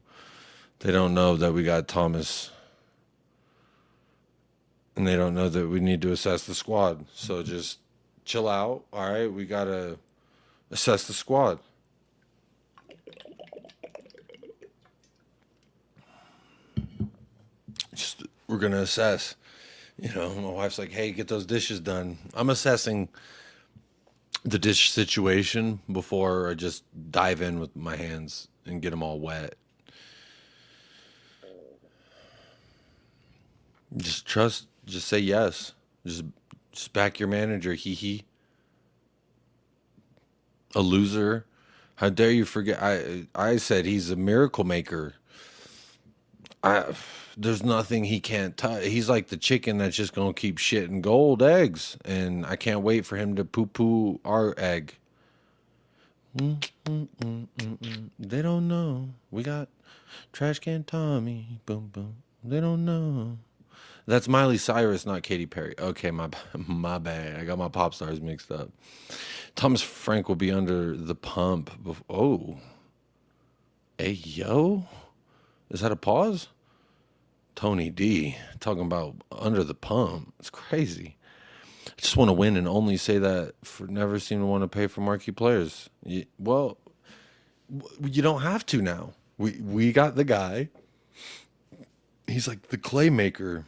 They don't know that we got Thomas, and they don't know that we need to assess the squad. So just chill out. All right, we gotta assess the squad. Just we're gonna assess. My wife's like, "Hey, get those dishes done." I'm assessing the dish situation before I just dive in with my hands and get them all wet. Just trust. Just say yes. Just back your manager. Hee hee. A loser. How dare you forget? I said he's a miracle maker. I there's nothing he can't touch. He's like the chicken that's just gonna keep shitting gold eggs, and I can't wait for him to poo poo our egg. They don't know. We got Trash Can Tommy. Boom boom. They don't know. That's Miley Cyrus, not Katy Perry. Okay, my bad. I got my pop stars mixed up. Thomas Frank will be under the pump. Oh, hey yo, is that a pause? Tony D talking about under the pump. It's crazy. I just want to win and only say that for never seem to want to pay for marquee players. Well, you don't have to now. We got the guy. He's like the clay maker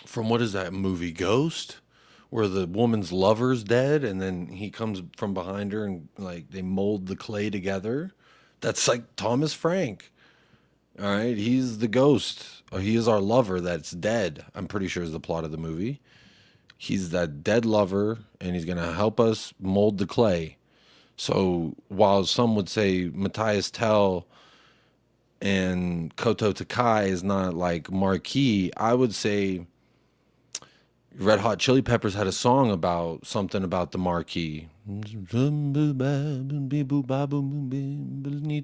from what is that movie Ghost, where the woman's lover's dead and then he comes from behind her and like they mold the clay together. That's like Thomas Frank. All right, he's the ghost. Or he is our lover that's dead. I'm pretty sure is the plot of the movie. He's that dead lover, and he's gonna help us mold the clay. So while some would say Matthias Tell and Koto Takai is not like marquee, I would say Red Hot Chili Peppers had a song about something about the marquee. Beneath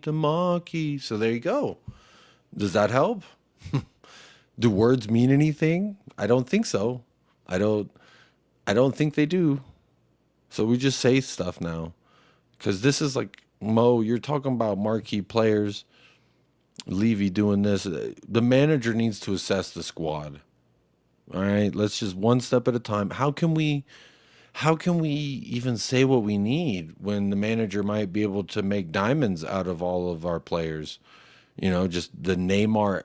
the marquee. So there you go. Does that help? Do words mean anything? I don't think so. I don't think they do. So we just say stuff now. Because this is like, Mo, you're talking about marquee players. Levy doing this. The manager needs to assess the squad. All right, let's just one step at a time. How can we even say what we need when the manager might be able to make diamonds out of all of our players? You know, just the Neymar,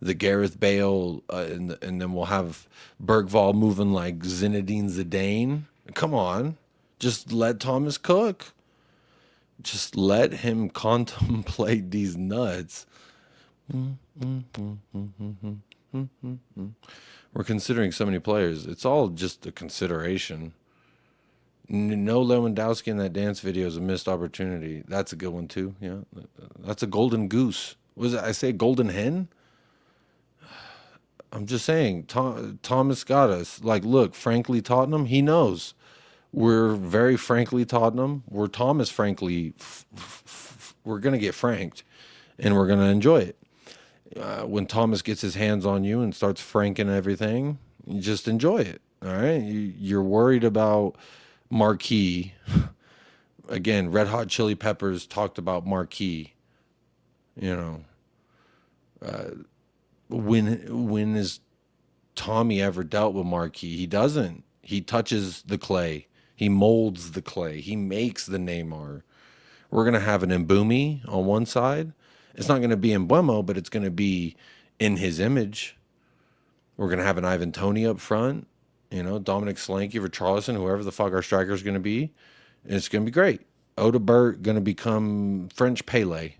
the Gareth Bale, and then we'll have Bergvall moving like Zinedine Zidane. Come on, just let Thomas cook. Just let him contemplate these nuts. We're considering so many players. It's all just a consideration. No Lewandowski in that dance video is a missed opportunity. That's a good one too. Yeah, that's a golden goose. Was it? I say golden hen? I'm just saying. Thomas got us. Like, look, frankly, Tottenham. He knows. We're very frankly Tottenham. We're Thomas frankly. We're gonna get franked, and we're gonna enjoy it. When Thomas gets his hands on you and starts franking everything, you just enjoy it. All right. You're worried about marquee. Again, Red Hot Chili Peppers talked about marquee. You know, when has Tommy ever dealt with marquee? He doesn't. He touches the clay. He molds the clay. He makes the Neymar. We're gonna have an Mbumi on one side. It's not going to be in Buemo, but it's going to be in his image. We're going to have an Ivan Toney up front, you know, Dominic Solanke or Charleston, whoever the fuck our striker is going to be. And it's going to be great. Odebert going to become French Pele.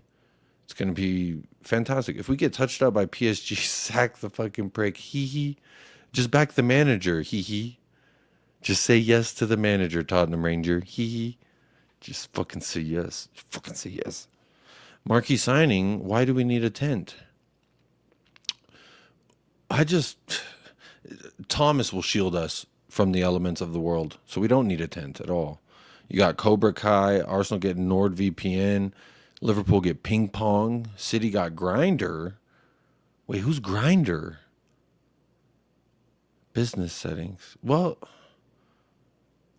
It's going to be fantastic. If we get touched up by PSG, sack the fucking prick. Hee. Just back the manager. Hee. Just say yes to the manager, Tottenham Ranger. Hee. Just fucking say yes. Fucking say yes. Marquee signing, why do we need a tent? Thomas will shield us from the elements of the world, so we don't need a tent at all. You got Cobra Kai, Arsenal get NordVPN, Liverpool get Ping Pong, City got Grinder. Wait, who's Grinder? Business settings. Well,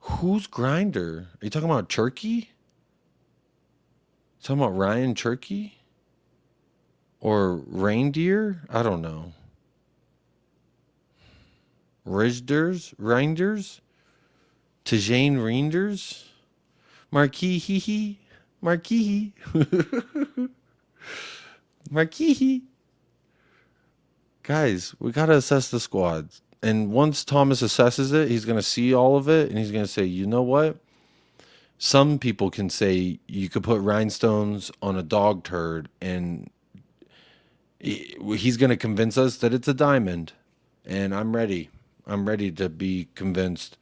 who's Grinder? Are you talking about Turkey? Talking about Ryan Cherky? Or Reindeer? I don't know. Reinders? Tijane Reinders? Marquee. Marquee. Guys, we got to assess the squad. And once Thomas assesses it, he's going to see all of it, and he's going to say, you know what? Some people can say you could put rhinestones on a dog turd, and he's going to convince us that it's a diamond. And I'm ready. I'm ready to be convinced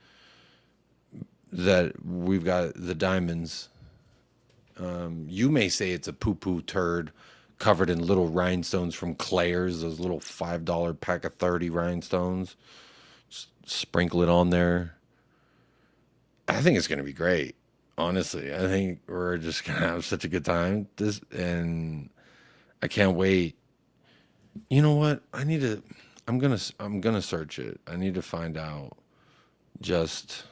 that we've got the diamonds. You may say it's a poo-poo turd covered in little rhinestones from Claire's, those little $5 pack of 30 rhinestones. Just sprinkle it on there. I think it's going to be great. Honestly, I think we're just going to have such a good time. And I can't wait. You know what? I'm going to search it. I need to find out just,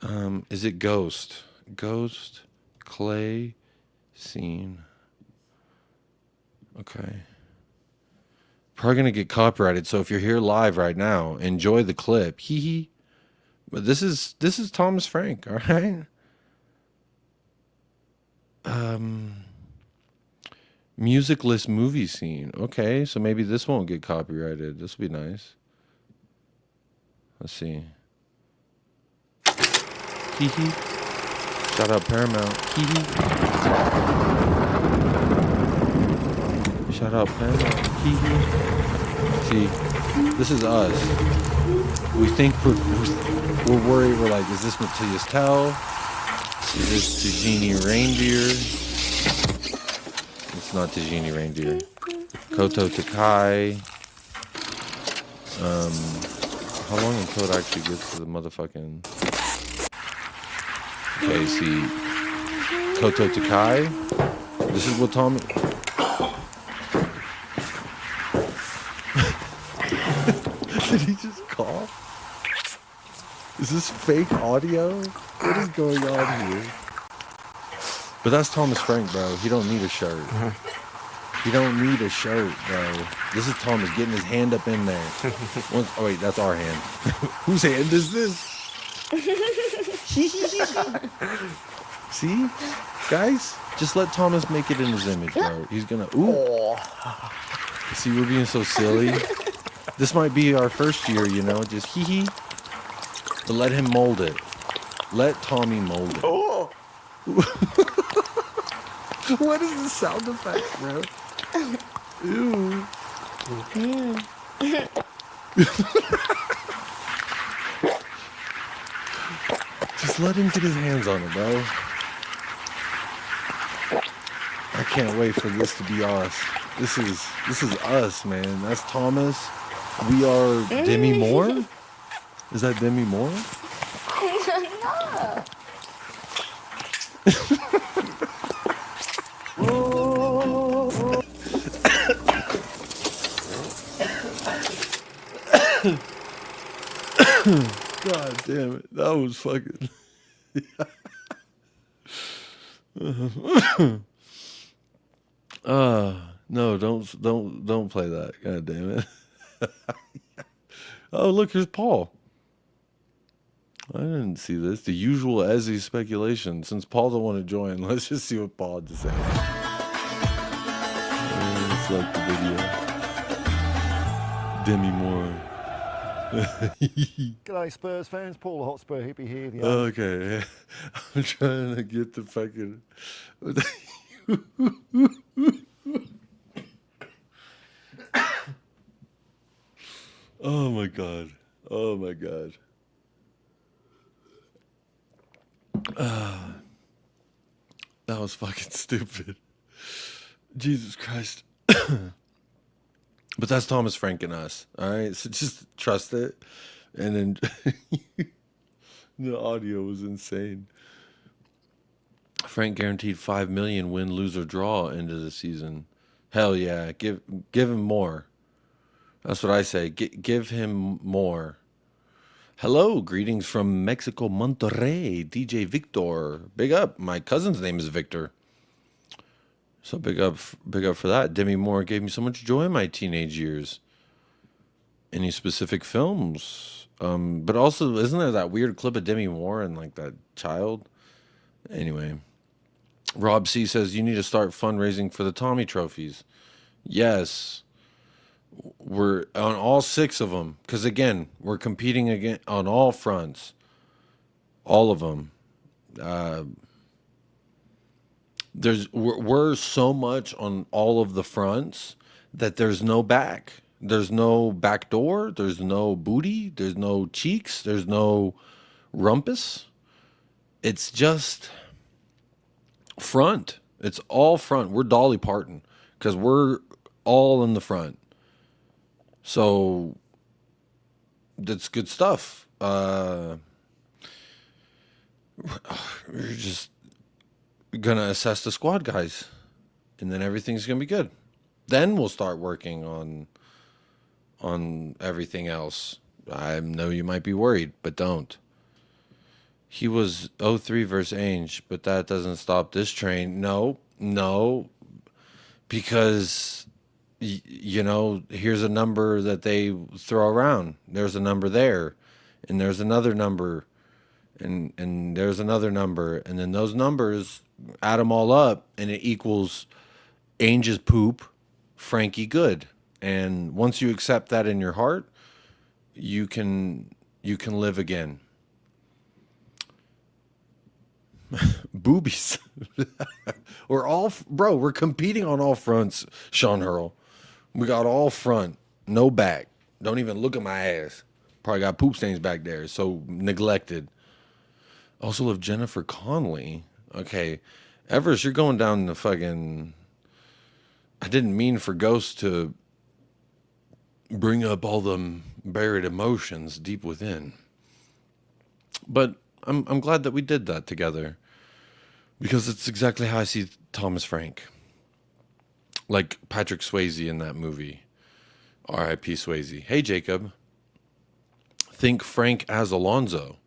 is it Ghost clay scene? Okay. Probably going to get copyrighted. So if you're here live right now, enjoy the clip. Hee. But this is Thomas Frank, all right? Musicless movie scene. Okay, so maybe this won't get copyrighted. This will be nice. Let's see. Hee. Shout out Paramount. Hee. Shout out Paramount. Hee. See, this is us. We think we're worried. We're like, is this Matthias Tell? Is this Tijini Reindeer? It's not Tijini Reindeer. Koto Takai. How long until it actually gets to the motherfucking... Okay, see... Koto Takai. This is what Tommy... Did he just cough? Is this fake audio? What is going on here? But that's Thomas Frank, bro. He don't need a shirt. He don't need a shirt, bro. This is Thomas getting his hand up in there. Oh, wait, that's our hand. Whose hand is this? See? Guys, just let Thomas make it in his image, bro. He's gonna... Ooh. See, we're being so silly. This might be our first year, you know? Just hee-hee. But let him mold it. Let Tommy mold it. Oh. What is the sound effect, bro? Ew. Just let him get his hands on it, bro. I can't wait for this to be us. This is us, man. That's Thomas. We are Demi Moore? Is that Demi Moore? God damn it. That was fucking... No, don't play that. God damn it. Oh, look, here's Paul. I didn't see this. The usual Ezzy speculation. Since Paul don't want to join, let's just see what Paul had to say. It's like the video. Demi Moore. G'day Spurs fans, Paul the Hotspur hippie here. Okay, I'm trying to get the fucking... Oh my god. Oh my god. That was fucking stupid. Jesus Christ. But that's Thomas Frank and us. All right. So just trust it. And then the audio was insane. Frank guaranteed $5 million win, lose, or draw into the season. Hell yeah. Give him more. That's what I say. Give him more. Hello, greetings from Mexico, Monterrey, DJ Victor. Big up. My cousin's name is Victor. So big up for that. Demi Moore gave me so much joy in my teenage years. Any specific films? But also, isn't there that weird clip of Demi Moore and like that child? Anyway, Rob C says you need to start fundraising for the Tommy trophies. Yes. We're on all 6 of them because again we're competing again on all fronts, all of them. We're so much on all of the fronts that there's no back door, there's no booty, there's no cheeks, there's no rumpus. It's just front. It's all front. We're Dolly Parton because we're all in the front. So that's good stuff. We're just gonna assess the squad guys, and then everything's gonna be good. Then we'll start working on everything else. I know you might be worried, but don't. He was 0-3 versus Ainge, but that doesn't stop this train. No, because... You know, here's a number that they throw around. There's a number there, and there's another number, and there's another number, and then those numbers, add them all up, and it equals Ainge's poop, Frankie good. And once you accept that in your heart, you can live again. Boobies. We're competing on all fronts, Sean Hurl. We got all front, no back. Don't even look at my ass. Probably got poop stains back there, so neglected. Also love Jennifer Connelly. Okay, Everest, you're going down the fucking... I didn't mean for Ghost to bring up all the buried emotions deep within. But I'm glad that we did that together, because it's exactly how I see Thomas Frank. Like Patrick Swayze in that movie. R.I.P. Swayze. Hey, Jacob. Think Frank as Alonzo.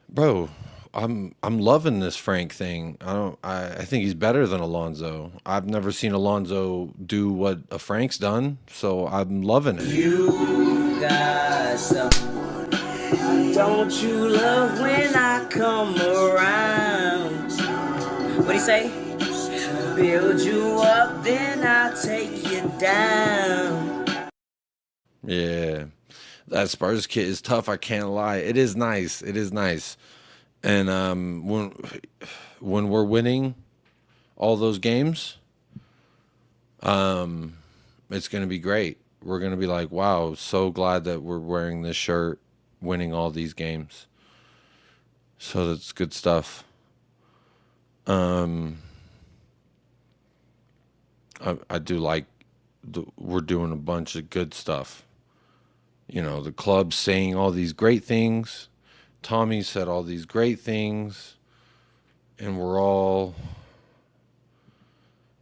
Bro, I'm loving this Frank thing. I think he's better than Alonzo. I've never seen Alonzo do what a Frank's done, so I'm loving it. You got someone. Don't you love when I come around? What do you say? Build you up, then I'll take you down. Yeah. That Spurs kit is tough, I can't lie. It is nice. It is nice. And when we're winning all those games, it's going to be great. We're going to be like, wow, so glad that we're wearing this shirt, winning all these games. So that's good stuff. I do like we're doing a bunch of good stuff. You know, the club's saying all these great things. Tommy said all these great things. And we're all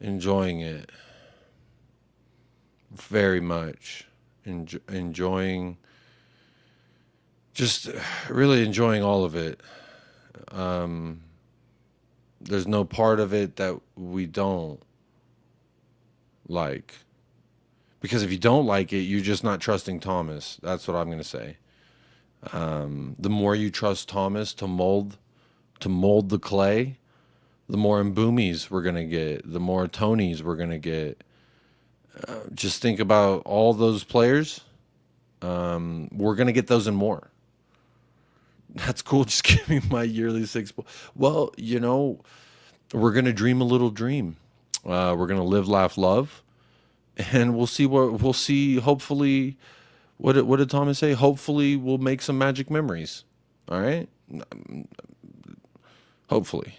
enjoying it very much. Enjoying, just really enjoying all of it. There's no part of it that we don't like. Because if you don't like it, you're just not trusting Thomas. That's what I'm going to say. The more you trust Thomas to mold the clay, the more Mboomies we're going to get, the more Tonys we're going to get. Just think about all those players. We're going to get those and more. That's cool. Just give me my yearly 6. Well, you know, we're going to dream a little dream. We're going to live, laugh, love. And we'll see. Hopefully, what did Thomas say? Hopefully, we'll make some magic memories. All right. Hopefully,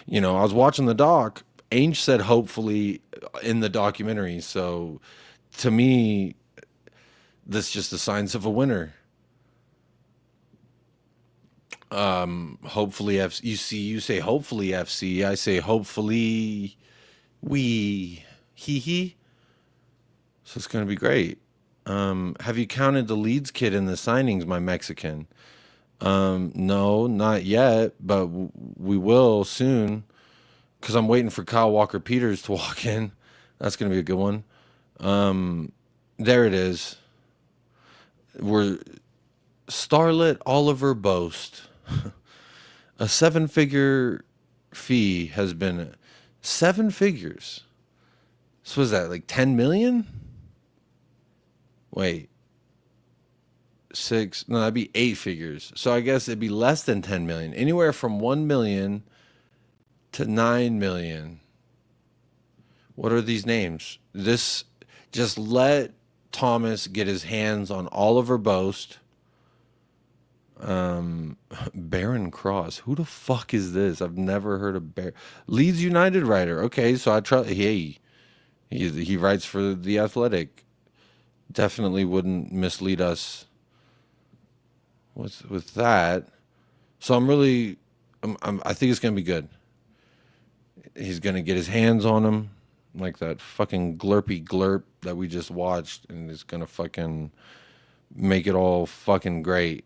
you know, I was watching the doc. Ainge said hopefully in the documentary. So, to me, this is just the signs of a winner. Hopefully, you say hopefully FC. I say hopefully we he. So it's going to be great. Have you counted the Leeds kid in the signings, my Mexican? No, not yet, but we will soon, because I'm waiting for Kyle Walker-Peters to walk in. That's going to be a good one. There it is. We're starlet Oliver Boast. A 7-figure fee has been 7 figures. So was that like 10 million? Wait, 6? No, that'd be 8 figures. So I guess it'd be less than 10 million. Anywhere from 1 million to 9 million. What are these names? Just let Thomas get his hands on Oliver Boast. Baron Cross. Who the fuck is this? I've never heard of Leeds United writer. Okay, so I trust. Hey, he writes for The Athletic. Definitely wouldn't mislead us with that. So I think it's gonna be good. He's gonna get his hands on him, like that fucking glurpy glurp that we just watched, and it's gonna fucking make it all fucking great.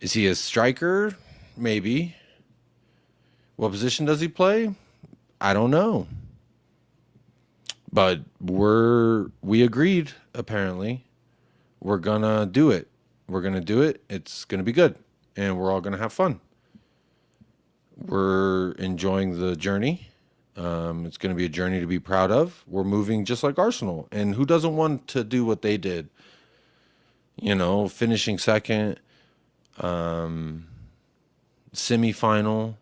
Is he a striker? Maybe. What position does he play? I don't know. But we agreed, apparently. We're gonna do it. We're gonna do it. It's gonna be good. And we're all gonna have fun. We're enjoying the journey. It's gonna be a journey to be proud of. We're moving just like Arsenal. And who doesn't want to do what they did? You know, finishing second, semifinal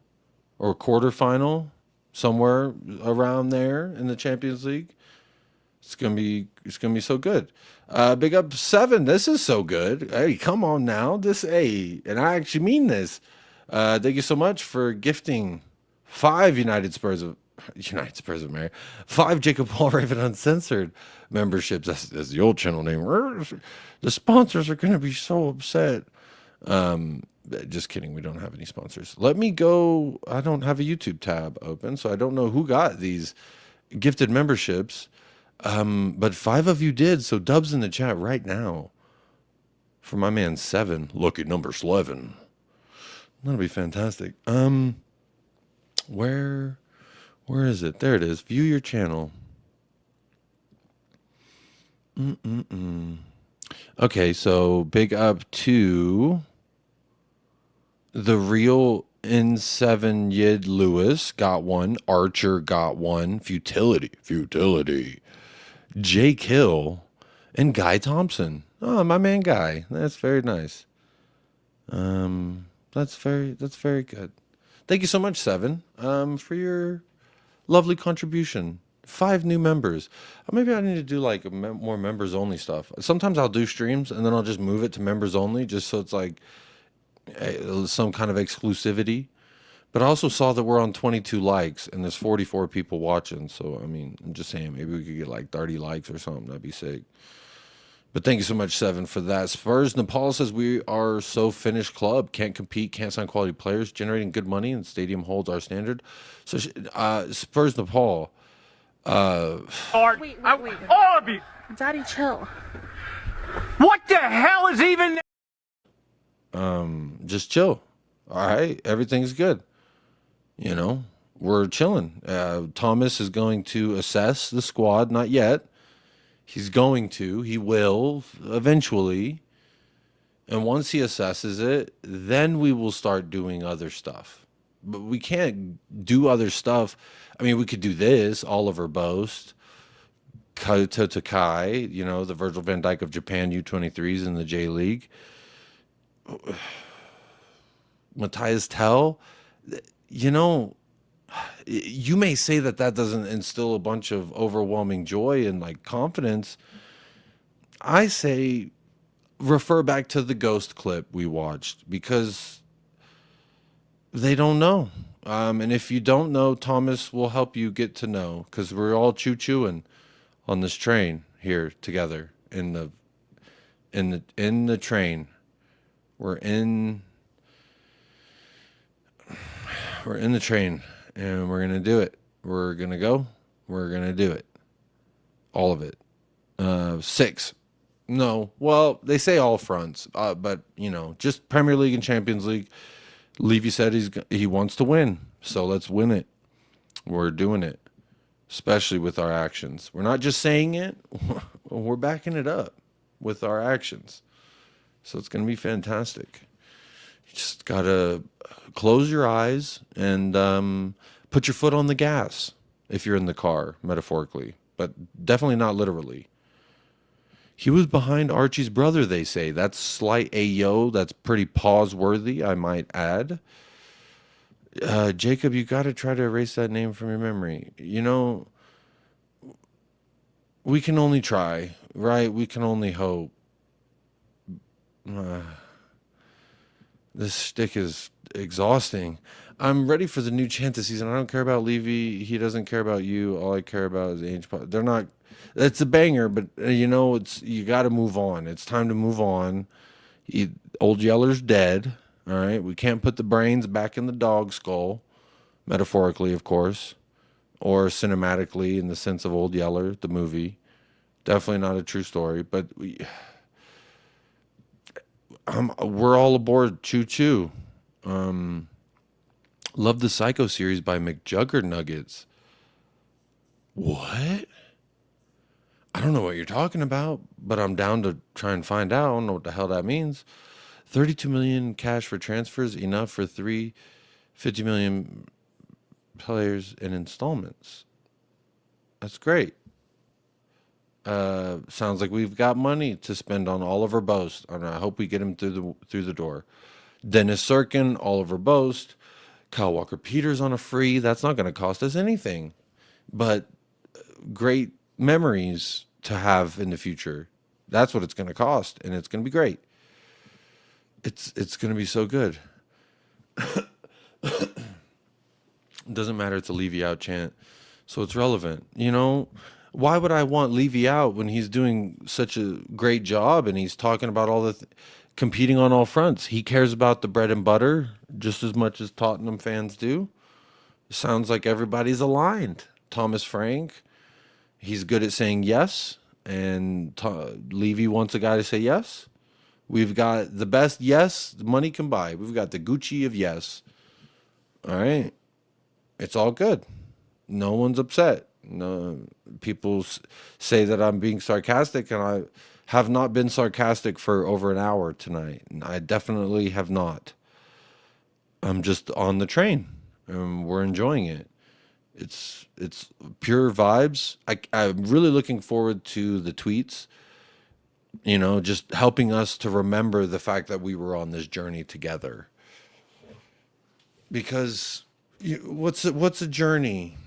or quarterfinal, somewhere around there in the Champions League. It's gonna be so good. Big up 7. This is so good. Hey, come on now. And I actually mean this. Thank you so much for gifting 5 United Spurs United's President Mary. 5 Jacob Paul Raven Uncensored memberships. That's the old channel name. The sponsors are going to be so upset. Just kidding. We don't have any sponsors. Let me go. I don't have a YouTube tab open, so I don't know who got these gifted memberships. But 5 of you did. So dubs in the chat right now for my man 7. Lucky number 11. That'll be fantastic. Where is it? There it is. View your channel. Okay, so big up to the real N7 Yid Lewis got one. Archer got one. Futility. Jake Hill and Guy Thompson. Oh, my man Guy. That's very nice. That's very good. Thank you so much, 7, for your lovely contribution. 5 new members. Maybe I need to do like more members only stuff. Sometimes I'll do streams and then I'll just move it to members only, just so it's like some kind of exclusivity. But I also saw that we're on 22 likes and there's 44 people watching. So I mean, I'm just saying maybe we could get like 30 likes or something. That'd be sick. But thank you so much, 7, for that. Spurs Nepal says we are so finished club. Can't compete, can't sign quality players, generating good money, and stadium holds our standard. So Spurs Nepal. Wait. All of you. Daddy, chill. What the hell is even? Just chill. All right, everything's good. You know, we're chilling. Thomas is going to assess the squad. Not yet. He's going to. He will eventually. And once he assesses it, then we will start doing other stuff. But we can't do other stuff. I mean, we could do this, Oliver Boast, Kyoto Takai, you know, the Virgil van Dijk of Japan U23s in the J League. Matthias Tell, you know, you may say that doesn't instill a bunch of overwhelming joy and like confidence. I say refer back to the ghost clip we watched because they don't know. And if you don't know, Thomas will help you get to know because we're all choo-chooing on this train here together in the train. We're in the train and we're going to do it. We're going to go. We're going to do it. All of it. 6. No. Well, they say all fronts, but you know, just Premier League and Champions League. Levy said he wants to win, so let's win it. We're doing it, especially with our actions. We're not just saying it, we're backing it up with our actions. So it's going to be fantastic. You just got to close your eyes and put your foot on the gas if you're in the car, metaphorically, but definitely not literally. He was behind Archie's brother, they say. That's slight ayo. That's pretty pause-worthy, I might add. Jacob, you got to try to erase that name from your memory. You know, we can only try, right? We can only hope. This shtick is exhausting. I'm ready for the new chant this season. I don't care about Levy. He doesn't care about you. All I care about is Ainge. They're not... It's a banger, but you know, you got to move on. It's time to move on. Old Yeller's dead. All right, we can't put the brains back in the dog skull, metaphorically, of course, or cinematically in the sense of Old Yeller, the movie. Definitely not a true story, but we're all aboard. Choo choo. Love the Psycho series by McJuggernuggets. What? I don't know what you're talking about, but I'm down to try and find out. I don't know what the hell that means. 32 million cash for transfers, enough for 50 million players in installments. That's great. Sounds like we've got money to spend on Oliver Boast, and I hope we get him through the door. Dennis Sirkin, Oliver Boast, Kyle Walker-Peters on a free. That's not going to cost us anything, but great memories to have in the future. That's what it's going to cost, and it's going to be great. It's going to be so good. It doesn't matter. It's a Levy out chant. So it's relevant. Why would I want Levy out when he's doing such a great job and he's talking about all the competing on all fronts? He cares about the bread and butter just as much as Tottenham fans do. Sounds like everybody's aligned. Thomas Frank, he's good at saying yes, and Levy wants a guy to say yes. We've got the best yes money can buy. We've got the Gucci of yes. All right. It's all good. No one's upset. No, people say that I'm being sarcastic, and I have not been sarcastic for over an hour tonight. I definitely have not. I'm just on the train, and we're enjoying it. It's pure vibes. I'm really looking forward to the tweets. Just helping us to remember the fact that we were on this journey together. Because what's a journey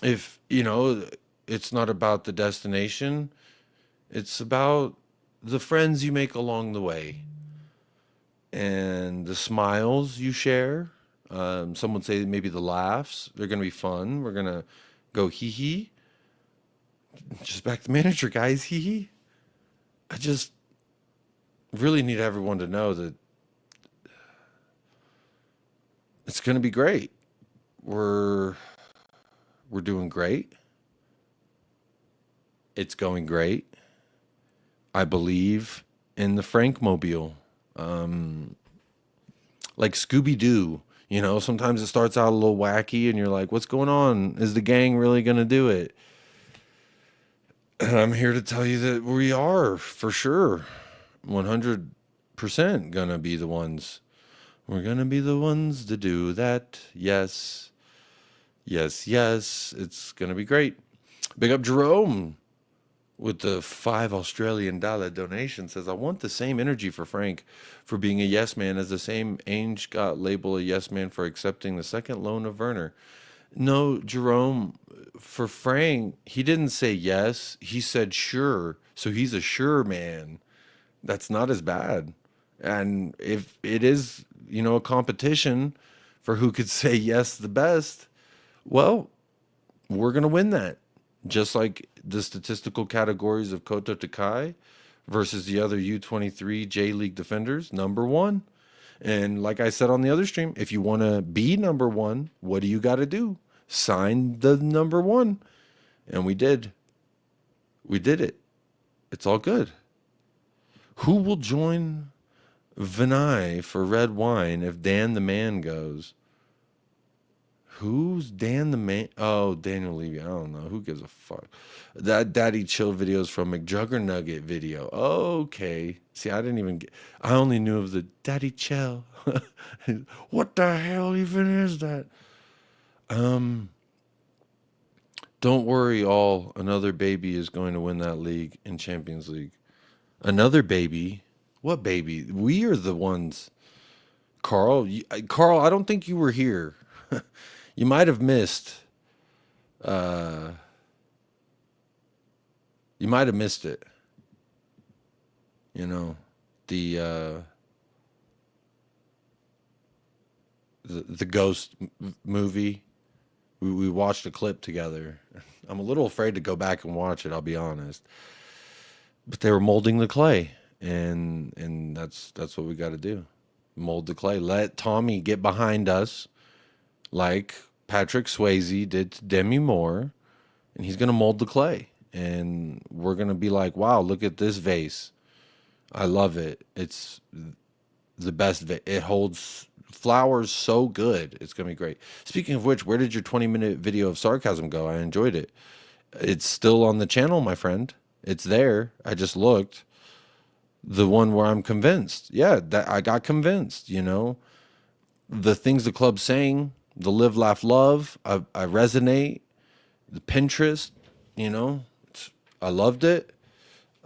if it's not about the destination? It's about the friends you make along the way and the smiles you share. Some would say maybe the laughs. They're going to be fun. We're going to go hee hee. Just back to manager, guys. Hee hee. I just really need everyone to know that it's going to be great. We're doing great. It's going great. I believe in the Frankmobile. Like Scooby-Doo. Sometimes it starts out a little wacky and you're like, what's going on? Is the gang really going to do it? And I'm here to tell you that we are, for sure, 100% going to be the ones. We're going to be the ones to do that. Yes. Yes, yes. It's going to be great. Big up Jerome with the $5 Australian donation. Says, I want the same energy for Frank for being a yes man as the same Ainge got label a yes man for accepting the second loan of Werner. No, Jerome, for Frank, he didn't say yes. He said sure. So he's a sure man. That's not as bad. And if it is, a competition for who could say yes the best, well, we're going to win that. Just like the statistical categories of Koto Takai versus the other U23 J League defenders, number one. And like I said on the other stream, if you want to be number one, what do you got to do? Sign the number one. And we did. We did it. It's all good. Who will join Vinay for red wine if Dan the Man goes? Who's Dan the Man? Oh, Daniel Levy. I don't know. Who gives a fuck? That Daddy Chill videos from McJuggerNugget video. Okay. See, I only knew of the Daddy Chill. What the hell even is that? Don't worry, all. Another baby is going to win that league in Champions League. Another baby? What baby? We are the ones. Carl, I don't think you were here. You might have missed. You might have missed it. The Ghost movie. We watched a clip together. I'm a little afraid to go back and watch it, I'll be honest. But they were molding the clay, and that's what we got to do. Mold the clay. Let Tommy get behind us like Patrick Swayze did to Demi Moore, and he's going to mold the clay. And we're going to be like, wow, look at this vase. I love it. It's the best vase. It holds flowers so good. It's going to be great. Speaking of which, where did your 20-minute video of sarcasm go? I enjoyed it. It's still on the channel, my friend. It's there. I just looked. The one where I'm convinced. Yeah, that I got convinced, The things the club's saying, the live, laugh, love, I resonate. The Pinterest, I loved it.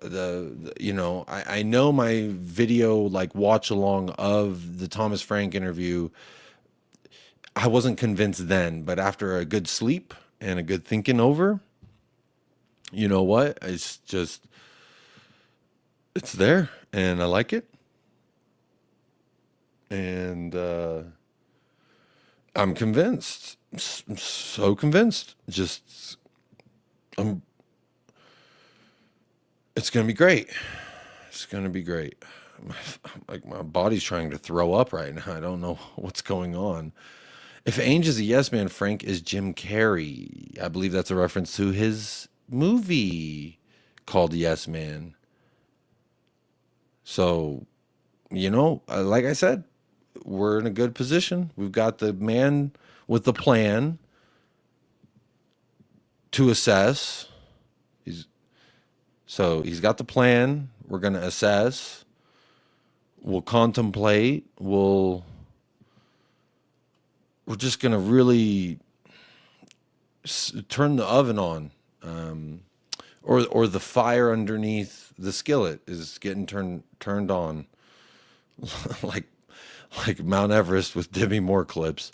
I know my video watch along of the Thomas Frank interview. I wasn't convinced then, but after a good sleep and a good thinking over, you know what? It's there, and I like it. And I'm convinced. So convinced. Just, it's going to be great. It's going to be great. Like, my body's trying to throw up right now. I don't know what's going on. If Ainge is a yes man, Frank is Jim Carrey. I believe that's a reference to his movie called Yes Man. So, like I said, we're in a good position. We've got the man with the plan to assess. He's got the plan. We're going to assess. We'll contemplate. We're just going to really turn the oven on, or the fire underneath the skillet is getting turned on, like Mount Everest with Demi Moore clips.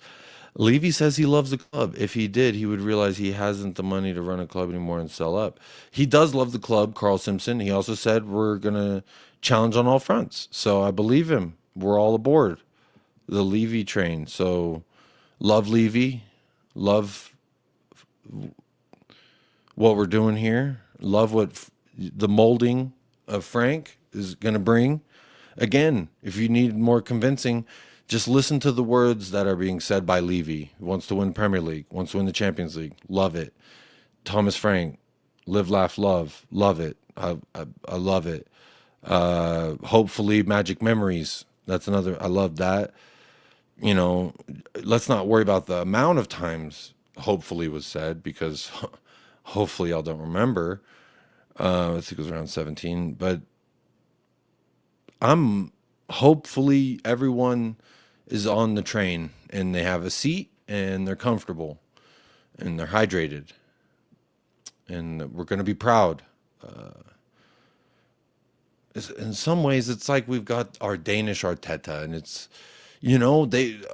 Levy says he loves the club. If he did, he would realize he hasn't the money to run a club anymore and sell up. He does love the club, Carl Simpson. He also said we're going to challenge on all fronts. So I believe him. We're all aboard the Levy train. So love Levy. Love what we're doing here. Love what the molding of Frank is going to bring. Again, if you need more convincing, just listen to the words that are being said by Levy. He wants to win Premier League, wants to win the Champions League. Love it. Thomas Frank, live, laugh, love. Love it. I love it. Hopefully Magic Memories. That's another. I love that. Let's not worry about the amount of times hopefully was said, because hopefully y'all don't remember. I think it was around 17, but hopefully everyone is on the train and they have a seat and they're comfortable and they're hydrated, and we're going to be proud. In some ways, it's like we've got our Danish Arteta, and it's,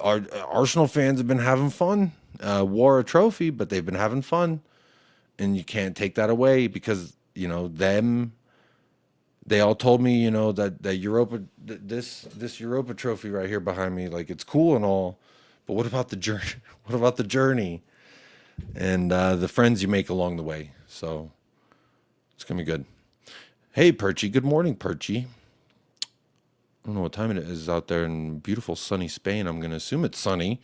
Arsenal fans have been having fun, wore a trophy, but they've been having fun, and you can't take that away because, they all told me, that Europa, this Europa trophy right here behind me, like, it's cool and all, but what about the journey? What about the journey and the friends you make along the way? So it's gonna be good. Hey, Perchy. Good morning, Perchy. I don't know what time it is out there in beautiful sunny Spain. I'm gonna assume it's sunny.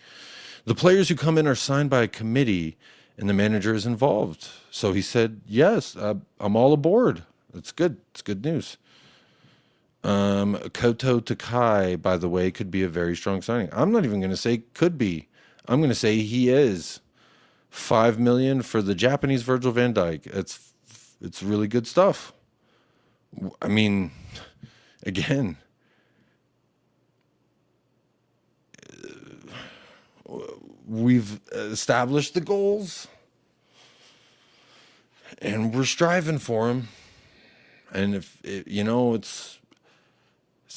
The players who come in are signed by a committee, and the manager is involved. So he said, yes, I'm all aboard. That's good. It's good news. Koto Takai, by the way, could be a very strong signing. I'm not even going to say could be. I'm going to say he is. $5 million for the Japanese Virgil van Dijk. It's really good stuff. I mean, again, we've established the goals, and we're striving for them. And if it's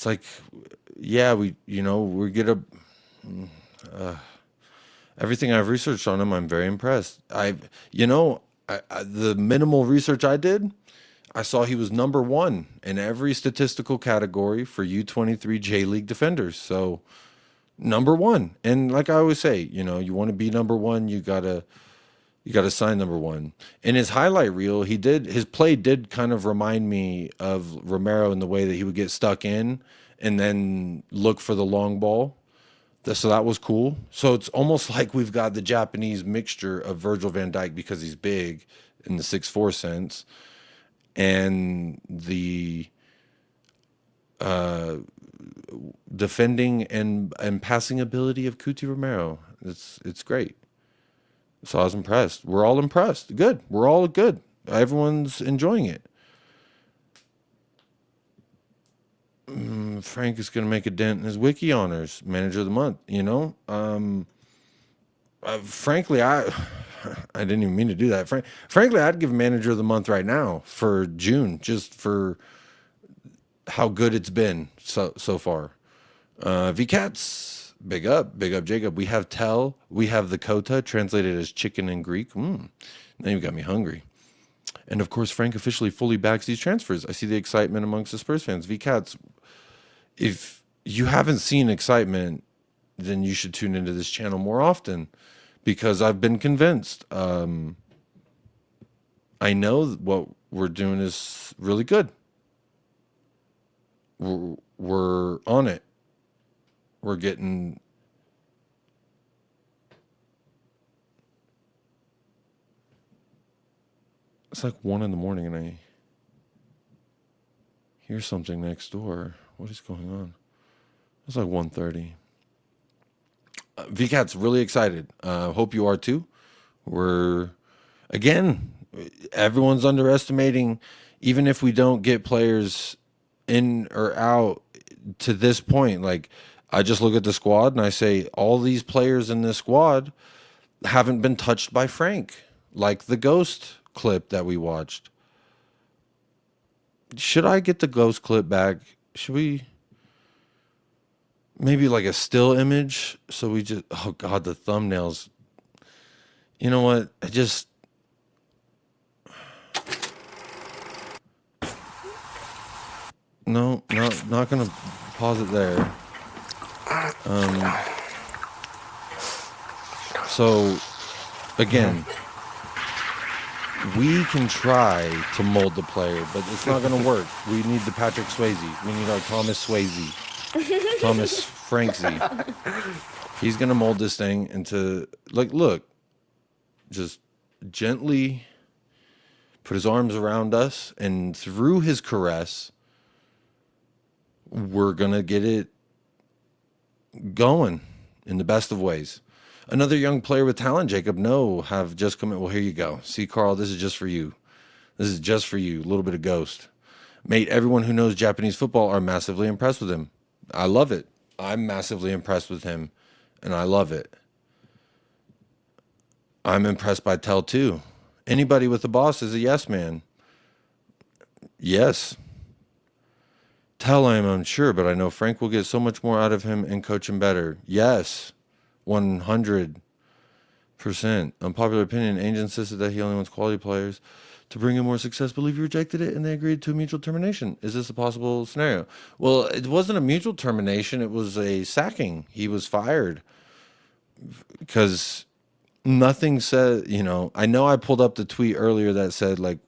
like, yeah, we get everything I've researched on him, I'm very impressed. The minimal research I did, I saw he was number 1 in every statistical category for U23 J League defenders. So number 1. And like I always say, you want to be number 1, you gotta sign number 1. In his highlight reel, his play did kind of remind me of Romero in the way that he would get stuck in and then look for the long ball. So that was cool. So it's almost like we've got the Japanese mixture of Virgil van Dijk because he's big in the 6'4" sense, and the defending and passing ability of Cuti Romero. It's great. So I was impressed. We're all impressed. Good. We're all good. Everyone's enjoying it. Frank is going to make a dent in his wiki honors, manager of the month. Frankly, I didn't even mean to do that. Frankly, I'd give manager of the month right now for June, just for how good it's been so far. VCats, big up Jacob. We have Tell, we have the Kota, translated as chicken in Greek. Now you got me hungry. And of course, Frank officially fully backs these transfers. I see the excitement amongst the Spurs fans. VCats, if you haven't seen excitement then you should tune into this channel more often, because I've been convinced. I know what we're doing is really good. We're on it. We're getting... It's like 1 a.m. and I hear something next door. What is going on? It's like 1:30. VCAT's really excited. Hope you are too. Everyone's underestimating, even if we don't get players in or out to this point. Like, I just look at the squad and I say, all these players in this squad haven't been touched by Frank, like the Ghost clip that we watched. Should I get the Ghost clip back? Should we maybe like a still image? So we just, oh God, the thumbnails. You know what? No, not gonna pause it there. So again, we can try to mold the player, but it's not going to work. We need the Patrick Swayze. We need our Thomas Swayze. Thomas Franksy. He's going to mold this thing into, like, look, just gently put his arms around us, and through his caress, we're going to get it going in the best of ways. Another young player with talent, Jacob, have just come in. Well, here you go. See, Carl, this is just for you. This is just for you. A little bit of Ghost. Mate, everyone who knows Japanese football are massively impressed with him. I love it. I'm massively impressed with him, and I love it. I'm impressed by Tell, too. Anybody with a boss is a yes man. Yes. Tell, I am unsure, but I know Frank will get so much more out of him and coach him better. Yes. 100%. Unpopular opinion, Ainge insisted that he only wants quality players to bring him more success. Believe he rejected it and they agreed to a mutual termination. Is this a possible scenario? Well, it wasn't a mutual termination. It was a sacking. He was fired because nothing said, I know I pulled up the tweet earlier that said, like,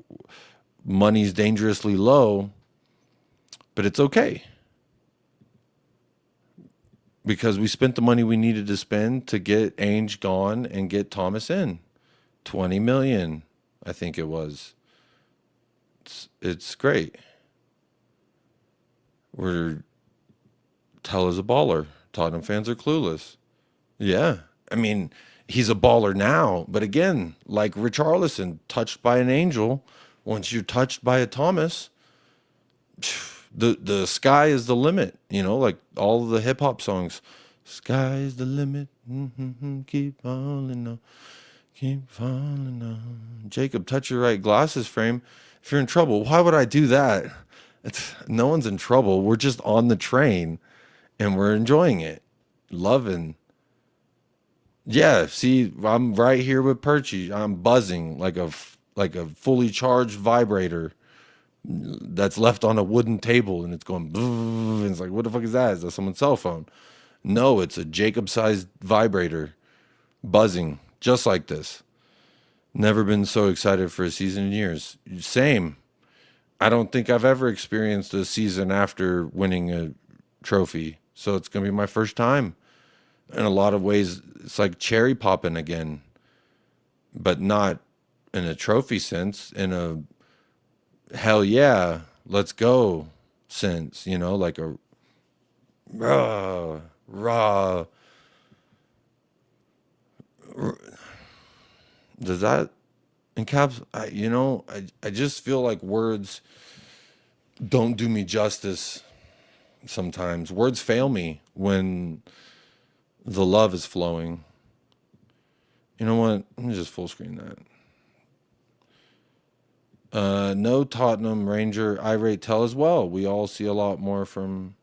money's dangerously low, but it's okay. Because we spent the money we needed to spend to get Ainge gone and get Thomas in. $20 million, I think it was. It's great. Tell is a baller. Tottenham fans are clueless. Yeah. I mean, he's a baller now. But again, like Richarlison, touched by an angel. Once you're touched by a Thomas, the sky is the limit, like all the hip hop songs. Sky is the limit. Keep falling on. Keep falling on. Jacob, touch your right glasses frame. If you're in trouble, why would I do that? No one's in trouble. We're just on the train and we're enjoying it. Loving. Yeah, see, I'm right here with Perchy. I'm buzzing like a fully charged vibrator that's left on a wooden table, and it's going, and it's like, what the fuck is that? Is that someone's cell phone? No, it's a Jacob-sized vibrator buzzing just like this. Never been so excited for a season in years. Same. I don't think I've ever experienced a season after winning a trophy, so it's going to be my first time. In a lot of ways, it's like cherry popping again, but not in a trophy sense, in a hell yeah, let's go sense, like a raw. Does that encaps? I just feel like words don't do me justice sometimes. Words fail me when the love is flowing. You know what? Let me just full screen that. No Tottenham Ranger irate Tell as well. We will see a lot more from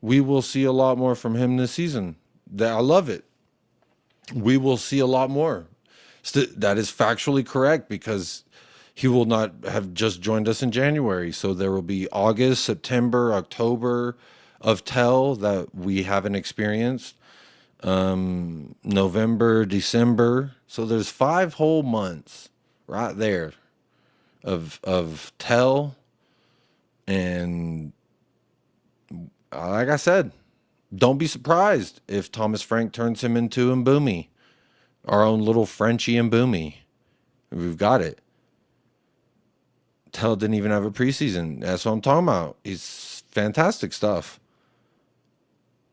him this season. I love it. We will see a lot more. That is factually correct because he will not have just joined us in January. So there will be August, September, October of Tell that we haven't experienced. November, December. So there's 5 whole months right there of Tell. And like I said, don't be surprised if Thomas Frank turns him into Mbumi, our own little Frenchie Mbumi. We've got it. Tell didn't even have a preseason. That's what I'm talking about. He's fantastic stuff.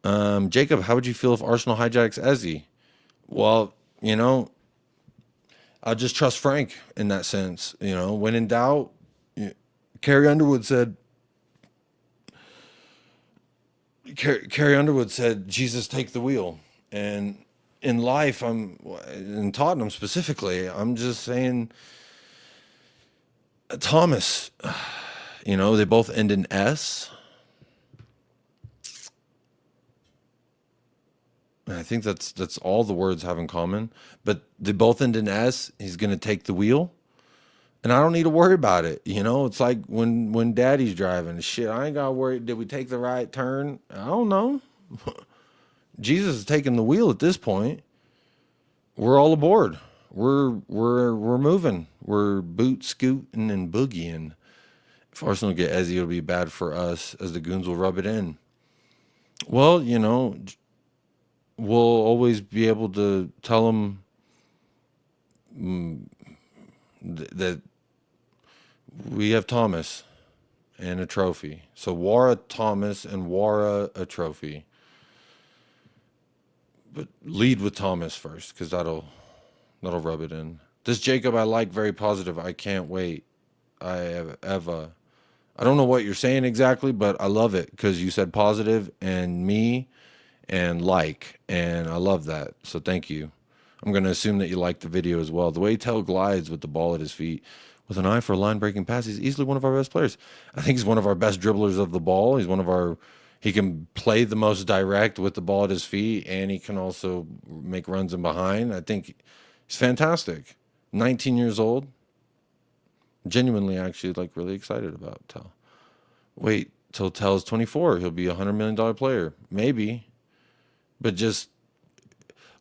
Jacob, how would you feel if Arsenal hijacks Ezzy? Well, I'll just trust Frank in that sense. When in doubt, Carrie Underwood said, Jesus, take the wheel. And in life, in Tottenham specifically, I'm just saying, Thomas, they both end in S. I think that's all the words have in common, but they both end in S. He's going to take the wheel, and I don't need to worry about it. It's like when daddy's driving. Shit, I ain't got to worry. Did we take the right turn? I don't know. Jesus is taking the wheel at this point. We're all aboard. We're moving. We're boot scooting and boogieing. If Arsenal get Ezzy, it'll be bad for us, as the goons will rub it in. Well, we'll always be able to tell them that we have Thomas and a trophy. So Wara Thomas and Wara a trophy. But lead with Thomas first, because that'll rub it in. This Jacob I like, very positive. I can't wait. I have Eva. I don't know what you're saying exactly, but I love it because you said positive and me and and I love that. So thank you. I'm going to assume that you liked the video as well. The way Tell glides with the ball at his feet with an eye for a line-breaking pass, he's easily one of our best players. I think he's one of our best dribblers of the ball. He can play the most direct with the ball at his feet, and he can also make runs in behind. I think he's fantastic. 19 years old. Genuinely, actually, really excited about Tell. Wait till Tell's 24. He'll be a $100 million player. Maybe. But just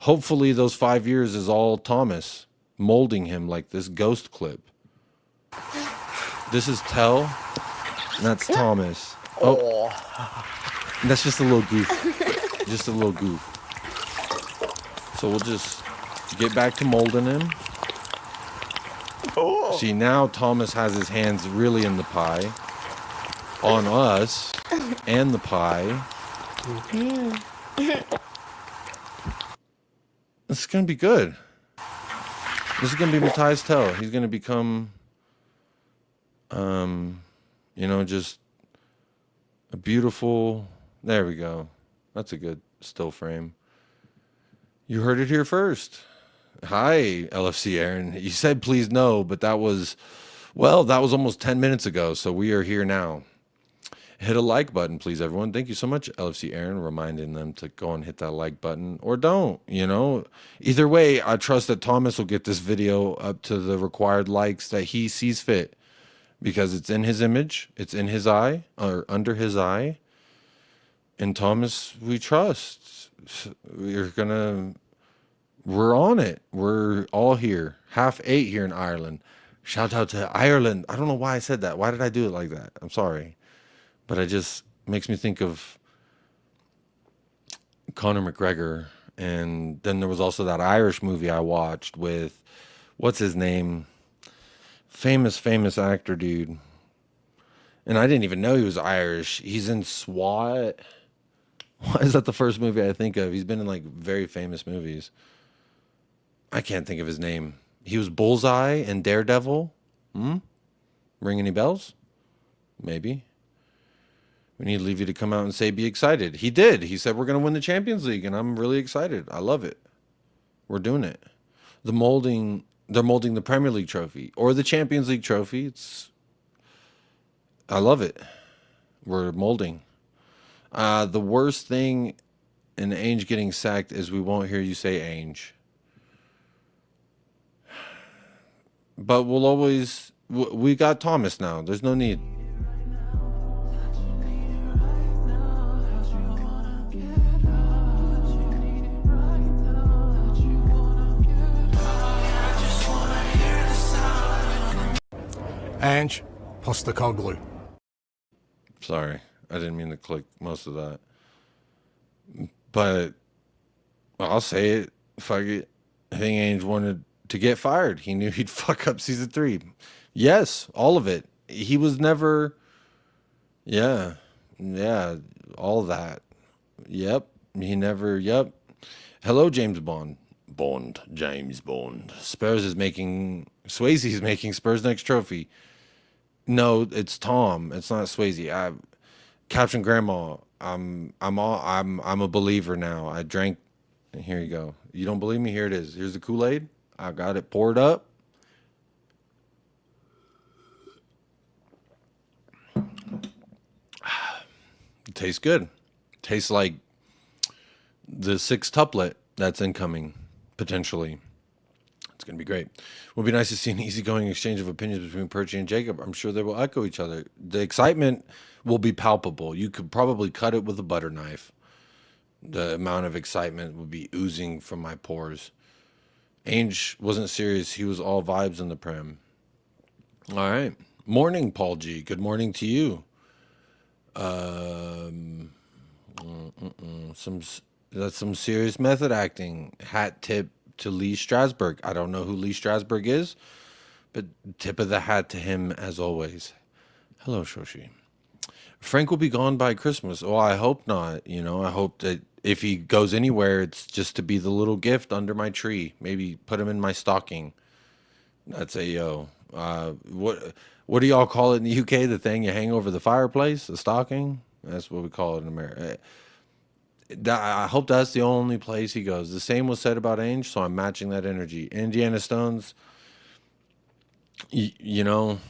hopefully those 5 years is all Thomas molding him like this ghost clip. This is Tell, and that's Thomas. Oh, that's just a little goof. Just a little goof. So we'll just get back to molding him. See, now Thomas has his hands really in the pie. On us and the pie. This is going to be good. This is going to be Matthias Tell. He's going to become, just a beautiful... There we go. That's a good still frame. You heard it here first. Hi, LFC Aaron. You said please no, but that was almost 10 minutes ago, so we are here now. Hit a like button, please, everyone. Thank you so much, LFC Aaron, reminding them to go and hit that like button, or don't, Either way, I trust that Thomas will get this video up to the required likes that he sees fit, because it's in his image, it's in his eye, or under his eye. And Thomas, we trust. We're on it. We're all here. 8:30 here in Ireland. Shout out to Ireland. I don't know why I said that. Why did I do it like that? I'm sorry. But it just makes me think of Conor McGregor. And then there was also that Irish movie I watched with, what's his name? Famous actor, dude. And I didn't even know he was Irish. He's in SWAT. Why is that the first movie I think of? He's been in very famous movies. I can't think of his name. He was Bullseye and Daredevil. Ring any bells? Maybe. We need Levy to come out and say, be excited. He did. He said, we're going to win the Champions League, and I'm really excited. I love it. We're doing it. They're molding the Premier League trophy or the Champions League trophy. I love it. We're molding. The worst thing in Ainge getting sacked is we won't hear you say Ainge. But we got Thomas now. There's no need. Ange Postecoglou. Sorry, I didn't mean to click most of that. But I'll say it. Fuck it. I think Ainge wanted to get fired. He knew he'd fuck up season 3. Yes, all of it. He was never. Yeah, all that. Yep, he never. Yep. Hello, James Bond. James Bond. Swayze is making Spurs' next trophy. No, it's Tom. It's not Swayze. Captain Grandma. I'm a believer now. I drank. Here you go. You don't believe me? Here it is. Here's the Kool-Aid. I got it poured up. It tastes good. Tastes like the 6-tuplet that's incoming, potentially. It's going to be great. It will be nice to see an easygoing exchange of opinions between Percy and Jacob. I'm sure they will echo each other. The excitement will be palpable. You could probably cut it with a butter knife. The amount of excitement would be oozing from my pores. Ainge wasn't serious. He was all vibes in the Prem. All right. Morning, Paul G. Good morning to you. That's some serious method acting. Hat tip to Lee Strasberg. I don't know who Lee Strasberg is, but tip of the hat to him as always. Hello, Shoshi. Frank will be gone by Christmas. Oh, I hope not. I hope that if he goes anywhere, it's just to be the little gift under my tree. Maybe put him in my stocking. That's What do y'all call it in the UK? The thing you hang over the fireplace? The stocking? That's what we call it in America. I hope that's the only place he goes. The same was said about Ainge, so I'm matching that energy. Indiana Stones, you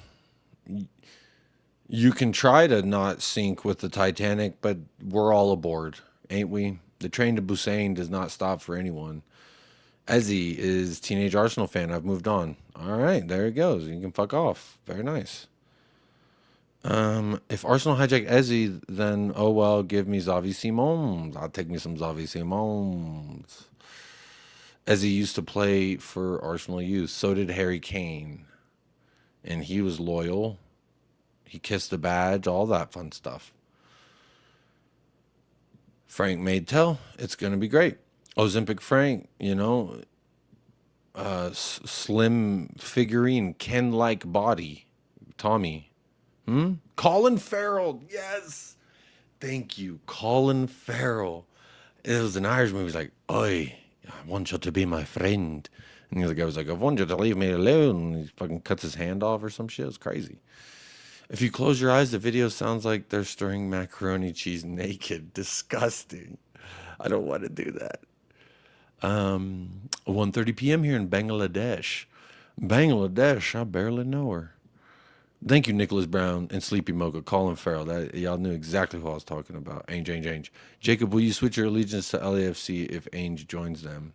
can try to not sink with the Titanic, but we're all aboard, ain't we? The train to Busan does not stop for anyone. Ezzy is teenage Arsenal fan. I've moved on. All right, there he goes. You can fuck off. Very nice. If Arsenal hijack Ezzy, then oh well, give me Xavi Simons. I'll take me some Xavi Simons. Ezzy used to play for Arsenal youth. So did Harry Kane. And he was loyal. He kissed the badge, all that fun stuff. Frank Maidtell, it's going to be great. Ozempic Frank, slim figurine, Ken-like body. Tommy. Colin Farrell, yes. Thank you, Colin Farrell. It was an Irish movie. He was like, "Oi, I want you to be my friend." And the other guy was like, "I want you to leave me alone." And he fucking cuts his hand off or some shit. It was crazy. If you close your eyes, the video sounds like they're stirring macaroni cheese naked. Disgusting. I don't want to do that. 1:30 p.m. here in Bangladesh. Bangladesh, I barely know her. Thank you, Nicholas Brown and Sleepy Mocha, Colin Farrell. That y'all knew exactly who I was talking about. Ainge. Jacob, will you switch your allegiance to LAFC if Ainge joins them?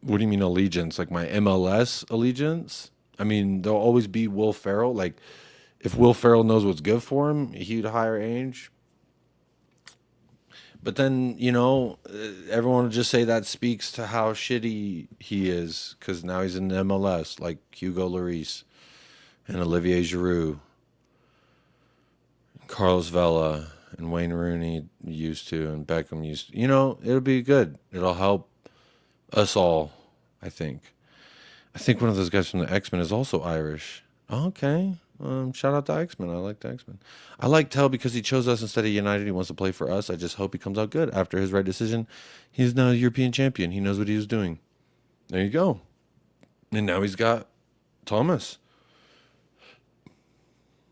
What do you mean allegiance? Like my MLS allegiance? I mean, there'll always be Will Ferrell. Like, if Will Ferrell knows what's good for him, he'd hire Ainge. But then, everyone will just say that speaks to how shitty he is because now he's in the MLS, like Hugo Lloris and Olivier Giroud, Carlos Vela, and Wayne Rooney used to, and Beckham used to. It'll be good. It'll help us all, I think. I think one of those guys from the X-Men is also Irish. Okay. Shout out to X-Men. I like the X-Men. I like Tell because he chose us instead of United. He wants to play for us. I just hope he comes out good. After his right decision, he's now a European champion. He knows what he was doing. There you go. And now he's got Thomas.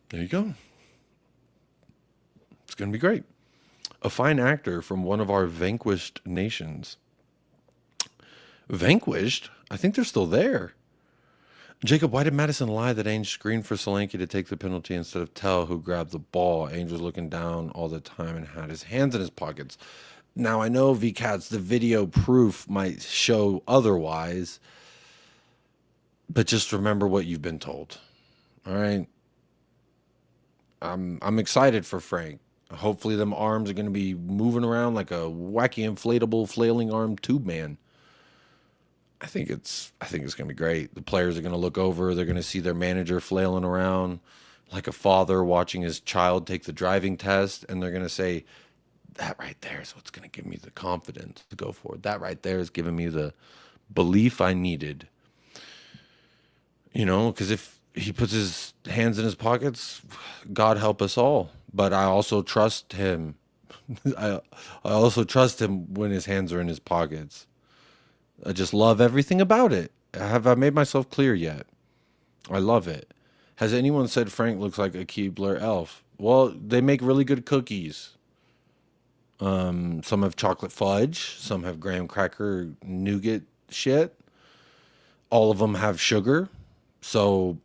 There you go. It's going to be great. A fine actor from one of our vanquished nations. Vanquished? I think they're still there. Jacob, why did Madison lie that Ainge screened for Solanke to take the penalty instead of Tell, who grabbed the ball? Ainge was looking down all the time and had his hands in his pockets. Now, I know, VCats, the video proof might show otherwise, but just remember what you've been told. All right? I'm excited for Frank. Hopefully them arms are going to be moving around like a wacky inflatable flailing arm tube man. I think it's going to be great. The players are going to look over. They're going to see their manager flailing around like a father watching his child take the driving test, and they're going to say, that right there is what's going to give me the confidence to go forward. That right there is giving me the belief I needed. You know, because if he puts his hands in his pockets, God help us all. But I also trust him. I also trust him when his hands are in his pockets. I just love everything about it. Have I made myself clear yet? I love it. Has anyone said Frank looks like a Keebler elf? Well, they make really good cookies. Some have chocolate fudge. Some have graham cracker nougat shit. All of them have sugar. So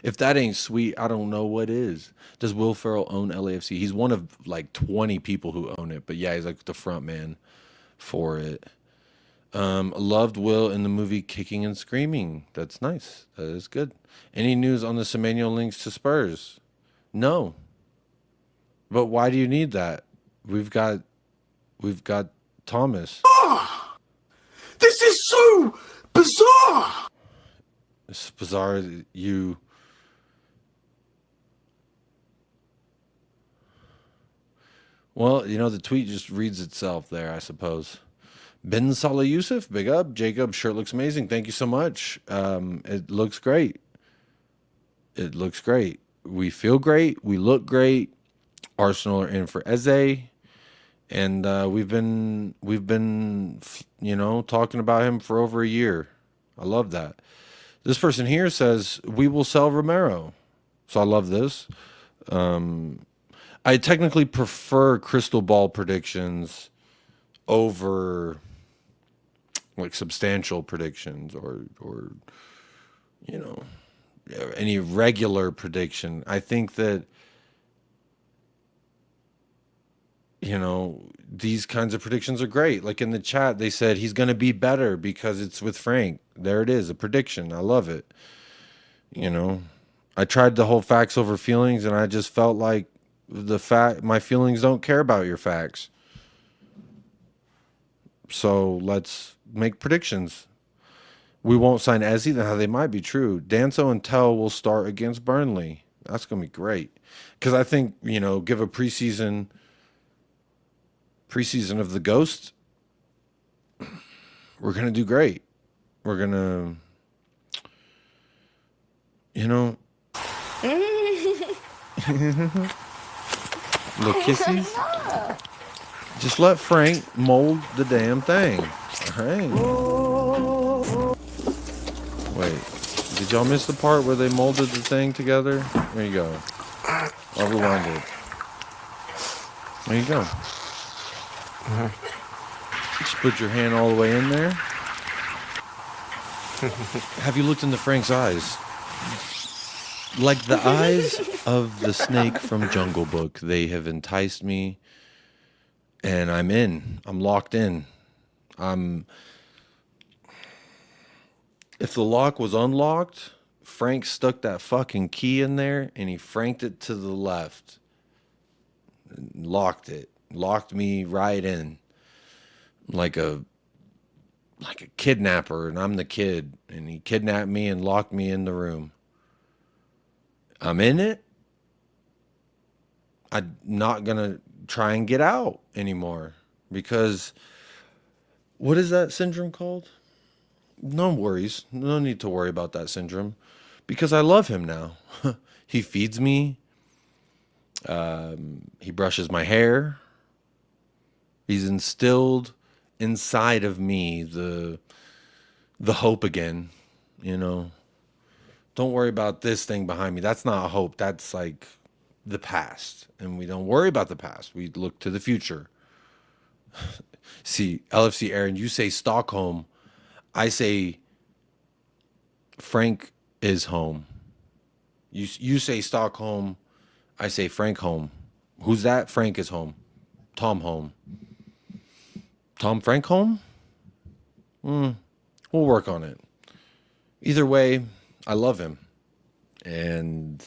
if that ain't sweet, I don't know what is. Does Will Ferrell own LAFC? He's one of like 20 people who own it. But yeah, he's like the front man for it. Loved Will in the movie Kicking and Screaming. That's nice. That is good. Any news on the Semenyo links to Spurs? No. But why do you need that? We've got Thomas. This is so bizarre! It's bizarre that you... Well, you know, the tweet just reads itself there, I suppose. Ben Salah Yusuf, big up. Jacob, shirt looks amazing. Thank you so much. It looks great. It looks great. We feel great. We look great. Arsenal are in for Eze. And we've been, you know, talking about him for over a year. I love that. This person here says, we will sell Romero. So I love this. I technically prefer crystal ball predictions over like substantial predictions or you know, any regular prediction. I think that, you know, these kinds of predictions are great. Like in the chat, they said he's going to be better because it's with Frank. There it is, a prediction. I love it. You know, I tried the whole facts over feelings, and I just felt like my feelings don't care about your facts. So let's make predictions. We won't sign Eze. Now, they might be true. Danso and Tell will start against Burnley. That's going to be great. Because I think, you know, give a preseason of the Ghost, we're going to do great. We're going to, you know, little kisses. Just let Frank mold the damn thing. All right. Wait, did y'all miss the part where they molded the thing together? There you go. I'll rewind it. There you go. Just put your hand all the way in there. Have you looked into Frank's eyes? Like the eyes of the snake from Jungle Book. They have enticed me, and I'm in. I'm locked in. If the lock was unlocked, Frank stuck that fucking key in there, and he franked it to the left. Locked it. Locked me right in. Like a kidnapper, and I'm the kid, and he kidnapped me and locked me in the room. I'm in it. I'm not gonna try and get out anymore, because what is that syndrome called? No worries. No need to worry about that syndrome, because I love him now. He feeds me. He brushes my hair. He's instilled inside of me the hope again, you know. Don't worry about this thing behind me. That's not hope. That's like the past. And we don't worry about the past. We look to the future. See, LFC Aaron, you say Stockholm. I say Frank is home. You say Stockholm. I say Frank home. Who's that? Frank is home. Tom home. Tom Frank home? We'll work on it. Either way, I love him. And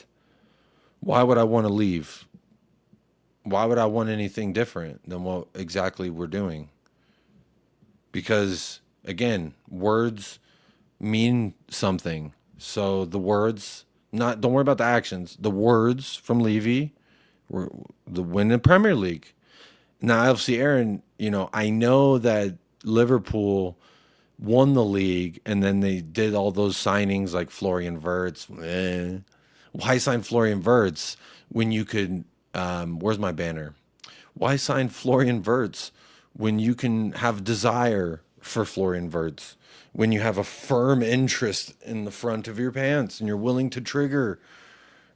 why would I want to leave? Why would I want anything different than what exactly we're doing? Because Again, words mean something. So the words, don't worry about the actions. The words from Levy were the win in Premier League. Now, obviously, Aaron, I know that Liverpool won the league and then they did all those signings like Florian Wirtz. Why sign Florian Wirtz when you could, where's my banner? Why sign Florian Wirtz when you can have desire for Florian Wirtz? When you have a firm interest in the front of your pants and you're willing to trigger,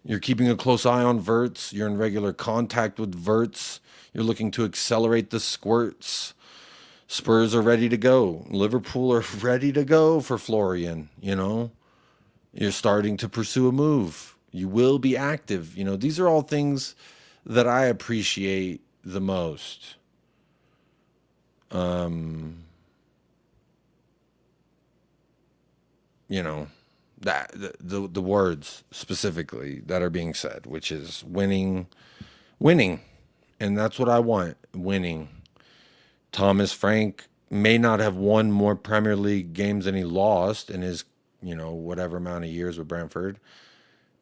you're keeping a close eye on Wirtz, you're in regular contact with Wirtz, you're looking to accelerate the squirts. Spurs are ready to go. Liverpool are ready to go for Florian, You're starting to pursue a move. You will be active. These are all things that I appreciate the most. That the words specifically that are being said, which is winning, and that's what I want, winning. Thomas Frank may not have won more Premier League games than he lost in his, whatever amount of years with Brentford,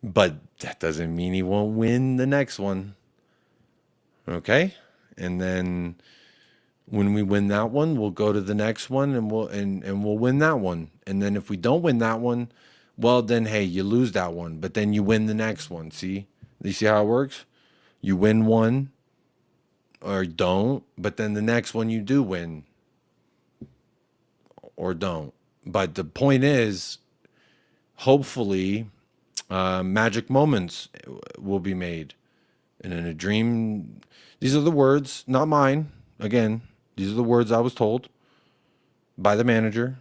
but that doesn't mean he won't win the next one. Okay, and then when we win that one, we'll go to the next one and we'll win that one. And then if we don't win that one, well, then, hey, you lose that one, but then you win the next one. See? You see how it works? You win one or don't, but then the next one you do win or don't. But the point is, hopefully, magic moments will be made. And in a dream, these are the words, not mine. Again, these are the words I was told by the manager.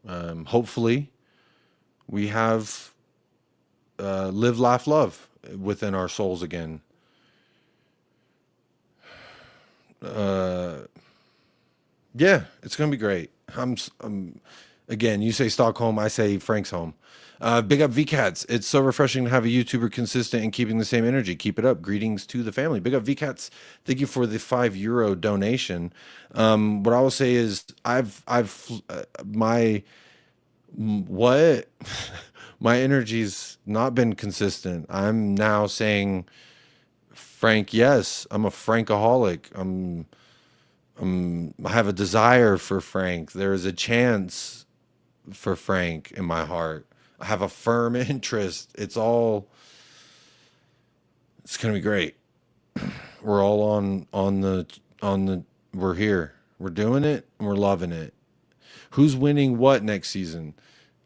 Hopefully, we have live, laugh, love within our souls again. Yeah, it's gonna be great. Again, you say Stockholm, I say Frank's home. Big up VCats. It's so refreshing to have a YouTuber consistent and keeping the same energy. Keep it up. Greetings to the family. Big up VCats. Thank you for the €5 donation. What I will say is my energy's not been consistent. I'm now saying Frank, yes. I'm a Frankaholic. I have a desire for Frank. There is a chance for Frank in my heart. I have a firm interest. It's going to be great. We're all on the we're here. We're doing it and we're loving it. Who's winning what next season?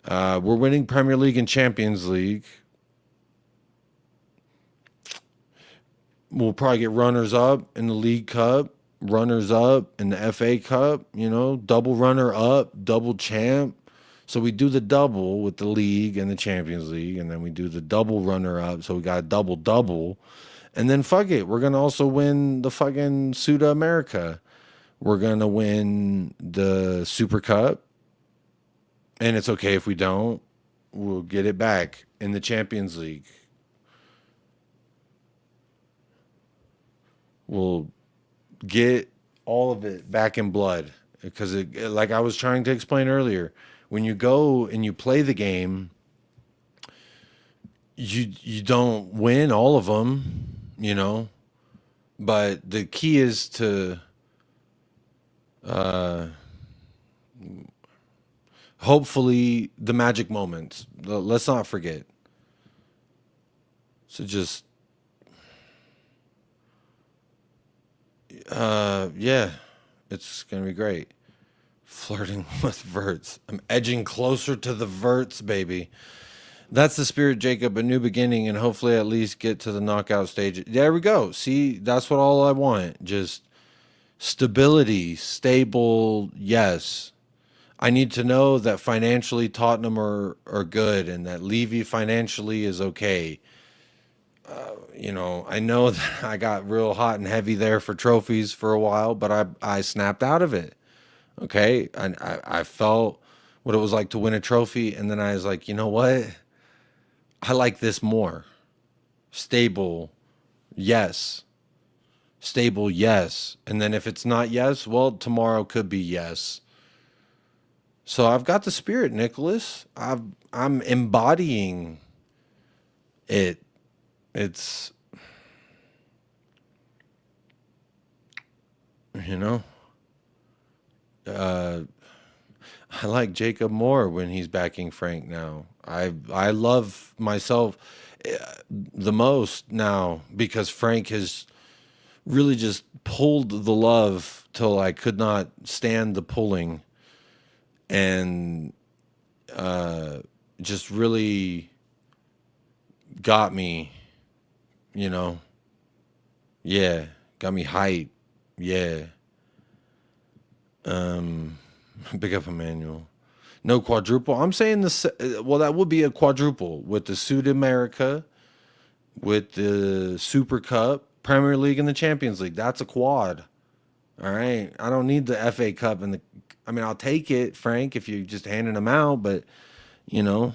We're winning Premier League and Champions League. We'll probably get runners up in the League Cup, runners up in the FA Cup, double runner up, double champ. So we do the double with the league and the Champions League, and then we do the double runner up. So we got a double. And then fuck it. We're going to also win the fucking Suda America. We're going to win the Super Cup. And it's okay if we don't. We'll get it back in the Champions League. We'll get all of it back in blood. Because, like I was trying to explain earlier, when you go and you play the game, you don't win all of them, But the key is to hopefully the magic moments. Let's not forget. So just yeah, it's gonna be great. Flirting with Verts. I'm edging closer to the Verts, baby. That's the spirit, Jacob. A new beginning, and hopefully at least get to the knockout stage. There we go. See, that's what all I want. Just stability, stable. Yes, I need to know that financially Tottenham are good, and that Levy financially is okay. I know that I got real hot and heavy there for trophies for a while, but I snapped out of it. Okay, I felt what it was like to win a trophy, and then I was like, you know what? I like this more. Stable, yes. Stable, yes. And then if it's not yes, well, tomorrow could be yes. So I've got the spirit, Nicholas. I'm embodying it. It's, you know, uh, I like Jacob more when he's backing Frank now. I love myself the most now because Frank has really just pulled the love till I could not stand the pulling, and just really got me, you know. Yeah, got me hype. Yeah. Big up Emmanuel. No quadruple. I'm saying this. Well, that would be a quadruple with the Sud America, with the Super Cup, Premier League, and the Champions League. That's a quad. All right. I don't need the FA Cup and the. I mean, I'll take it, Frank, if you're just handing them out. But you know,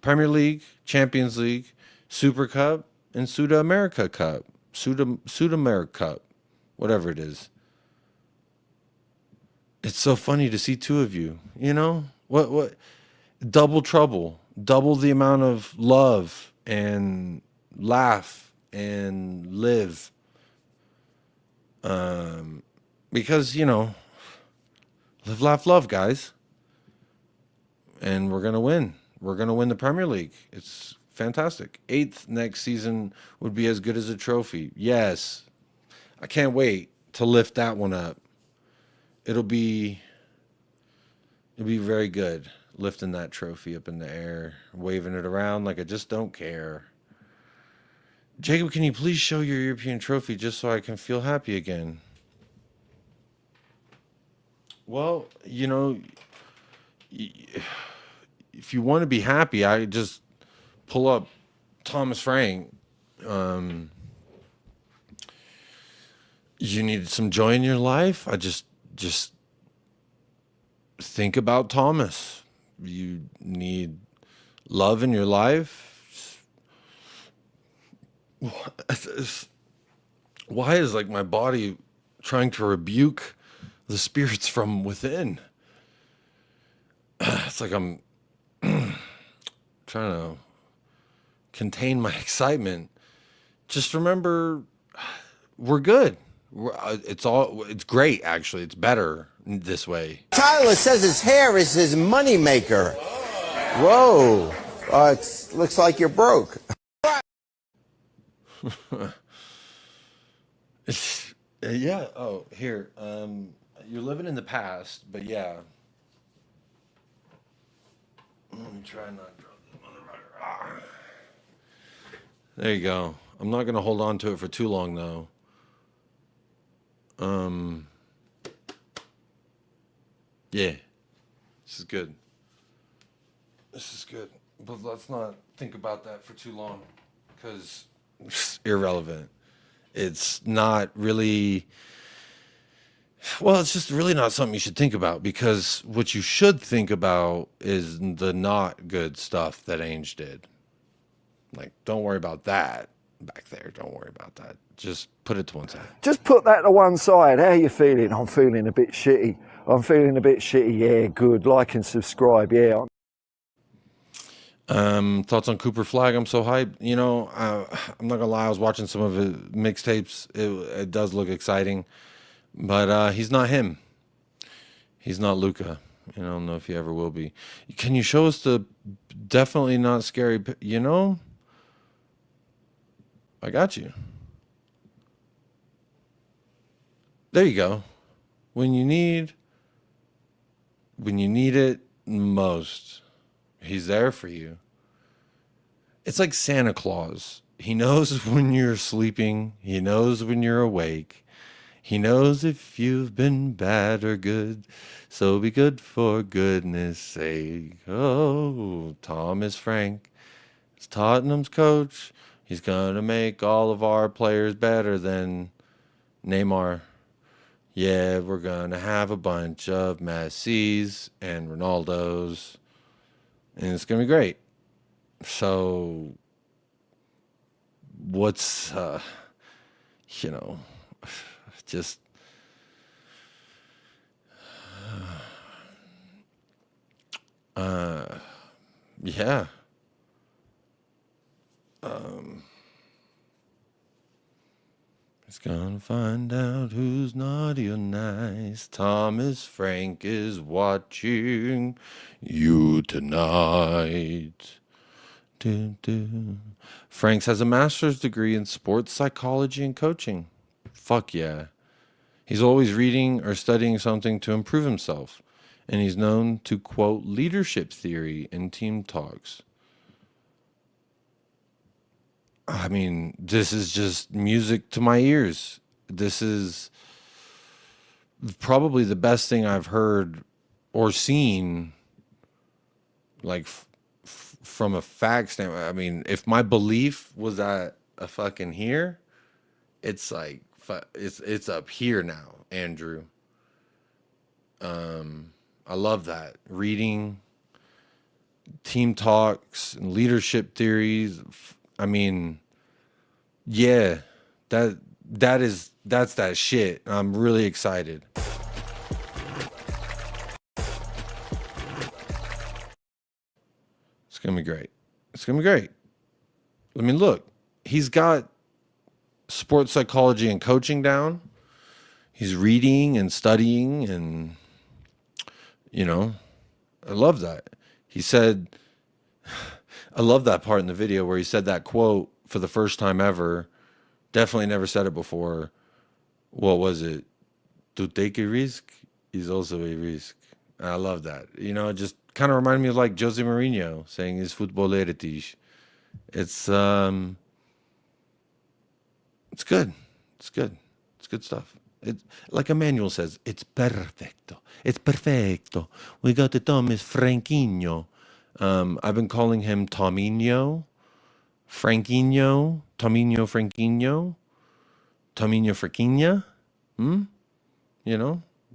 Premier League, Champions League, Super Cup, and Sud America Cup, Sud America Cup, whatever it is. It's so funny to see two of you, you know? What double trouble, double the amount of love and laugh and live. Because, you know, live, laugh, love, guys. And we're going to win. We're going to win the Premier League. It's fantastic. 8th next season would be as good as a trophy. Yes. I can't wait to lift that one up. It'll be very good lifting that trophy up in the air, waving it around like I just don't care. Jacob, can you please show your European trophy just so I can feel happy again? Well, you know, if you want to be happy, I just pull up Thomas Frank. You need some joy in your life? I just think about Thomas. You need love in your life. Why is like my body trying to rebuke the spirits from within? It's like I'm trying to contain my excitement. Just remember, we're good. It's great, actually. It's better this way. Tyler says his hair is his moneymaker. Whoa. It looks like you're broke. Yeah. Oh, here. You're living in the past, but yeah. Let me try not to drop this motherfucker. There you go. I'm not going to hold on to it for too long, though. Yeah, this is good. This is good. But let's not think about that for too long because it's irrelevant. It's not really, well, it's just really not something you should think about because what you should think about is the not good stuff that Ainge did. Like, don't worry about that back there. Don't worry about that. Just put it to one side. Just put that to one side. How you feeling? I'm feeling a bit shitty. Yeah, good. Like and subscribe. Yeah. Thoughts on Cooper Flag? I'm so hyped. You know, I'm not gonna lie. I was watching some of his mixtapes. It does look exciting, but he's not him. He's not Luca. I don't know if he ever will be. Can you show us the definitely not scary? You know, I got you. There you go. When you need it most, he's there for you. It's like Santa Claus. He knows when you're sleeping. He knows when you're awake. He knows if you've been bad or good. So be good for goodness sake. Oh, Thomas Frank is Tottenham's coach. He's going to make all of our players better than Neymar. Yeah, we're going to have a bunch of Messi's and Ronaldo's, and it's going to be great. So, what's, you know, just, Yeah. He's gonna find out who's naughty or nice. Thomas Frank is watching you tonight. Do, do. Franks has a master's degree in sports psychology and coaching. Fuck yeah. He's always reading or studying something to improve himself, and he's known to quote leadership theory in team talks. I mean, this is just music to my ears. This is probably the best thing I've heard or seen, like from a fact standpoint. I mean, if my belief was at a fucking here, it's like it's up here now, Andrew. I love that reading, team talks, and leadership theories. I mean, yeah, that's that shit. I'm really excited. It's gonna be great. It's gonna be great. I mean, look, he's got sports psychology and coaching down. He's reading and studying, and I love that. He said, I love that part in the video where he said that quote for the first time ever. Definitely never said it before. What was it? To take a risk is also a risk. And I love that. It just kind of reminded me of like Jose Mourinho saying his football heritage. It's good. It's good. It's good stuff. Like Emmanuel says, it's perfecto. It's perfecto. We got the Thomas Franquinho. I've been calling him Tominho, Franquinho, Tominho Franquinho, Tominho Franquinha.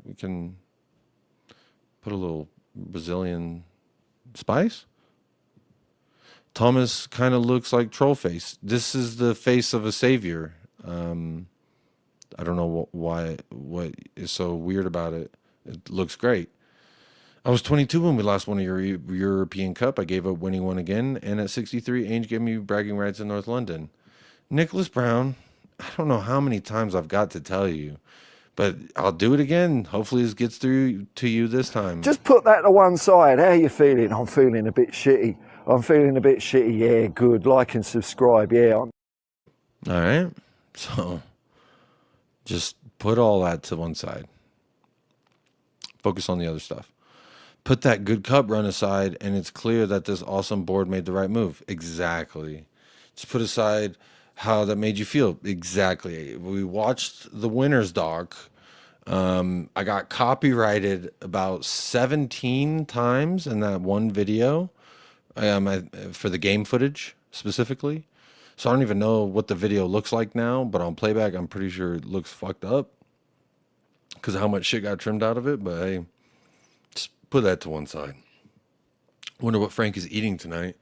We can put a little Brazilian spice. Thomas kind of looks like Trollface. This is the face of a savior. I don't know what is so weird about it. It looks great. I was 22 when we lost one of your European Cup. I gave up winning one again. And at 63, Ainge gave me bragging rights in North London. Nicholas Brown, I don't know how many times I've got to tell you, but I'll do it again. Hopefully this gets through to you this time. Just put that to one side. How are you feeling? I'm feeling a bit shitty. Yeah, good. Like and subscribe. Yeah. All right. So just put all that to one side. Focus on the other stuff. Put that good cup run aside, and it's clear that this awesome board made the right move. Exactly. Just put aside how that made you feel. Exactly. We watched the winner's doc. I got copyrighted about 17 times in that one video for the game footage specifically. So I don't even know what the video looks like now, but on playback, I'm pretty sure it looks fucked up because of how much shit got trimmed out of it. But hey, just put that to one side. Wonder what Frank is eating tonight.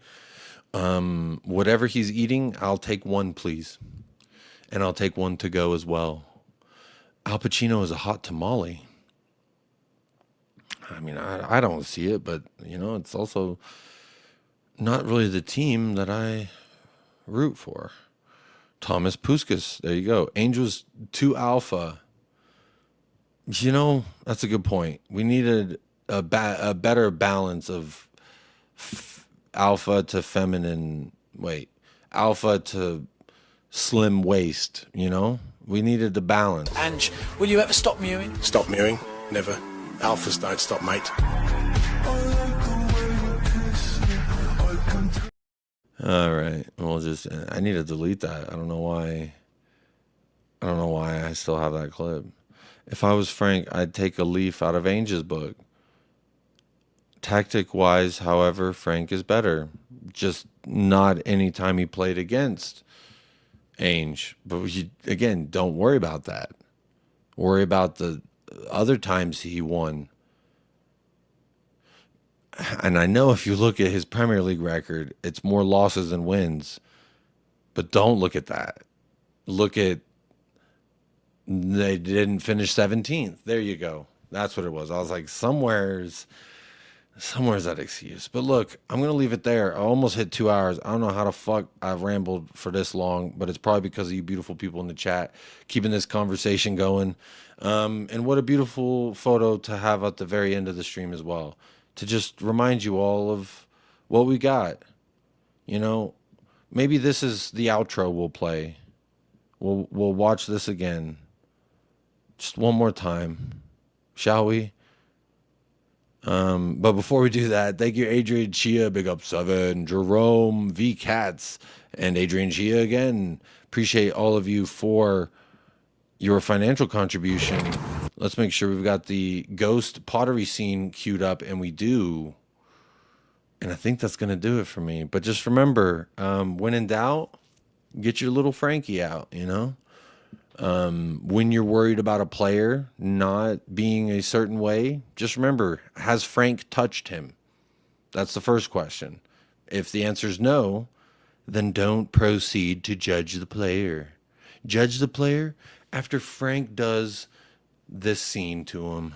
Whatever he's eating, I'll take one, please. And I'll take one to go as well. Al Pacino is a hot tamale. I mean, I don't see it, but, it's also not really the team that I root for. Thomas Puskas, there you go. Angels 2 alpha. That's a good point. We needed a better balance of alpha to feminine. Wait, alpha to slim waist. We needed the balance. Ange, will you ever stop mewing? Stop mewing? Never. Alphas don't stop, mate. All right. Well, I need to delete that. I don't know why I still have that clip. If I was Frank, I'd take a leaf out of Ainge's book. Tactic-wise, however, Frank is better. Just not any time he played against Ainge. But again, don't worry about that. Worry about the other times he won. And I know if you look at his Premier League record, it's more losses than wins. But don't look at that. Look at they didn't finish 17th. There you go. That's what it was. I was like, somewhere's Somewhere's that excuse. But look, I'm going to leave it there. I almost hit 2 hours. I don't know how the fuck I've rambled for this long, but it's probably because of you beautiful people in the chat keeping this conversation going. And what a beautiful photo to have at the very end of the stream as well, to just remind you all of what we got. You know, maybe this is the outro we'll play. We'll watch this again. Just one more time. Shall we? But before we do that, thank you, Adrian Chia, big up 7, Jerome, V Cats, and Adrian Chia again. Appreciate all of you for your financial contribution. Let's make sure we've got the ghost pottery scene queued up, and we do. And I think that's going to do it for me. But just remember, when in doubt, get your little Frankie out, you know? When you're worried about a player not being a certain way, just remember, has Frank touched him? That's the first question. If the answer is no, then don't proceed to judge the player. Judge the player after Frank does this scene to him.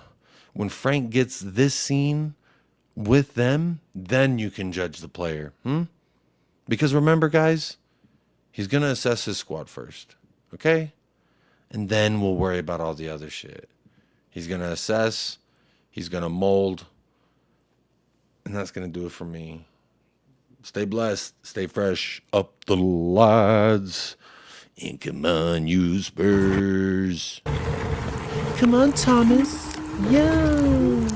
When Frank gets this scene with them, then you can judge the player. Because remember, guys, he's going to assess his squad first. Okay? And then we'll worry about all the other shit. He's going to assess. He's going to mold. And that's going to do it for me. Stay blessed. Stay fresh. Up the lads. And come on, you Spurs. Come on, Thomas. Yo.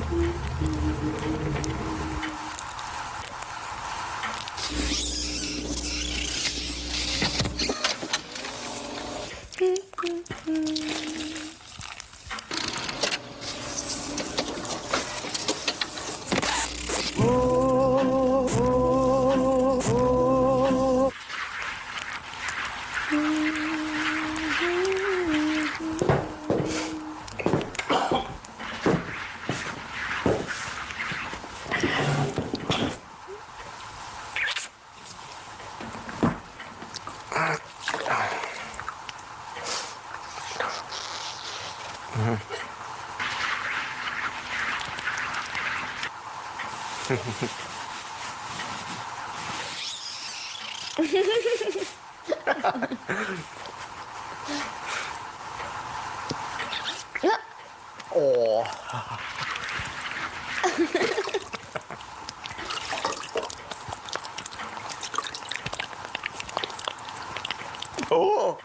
Oh.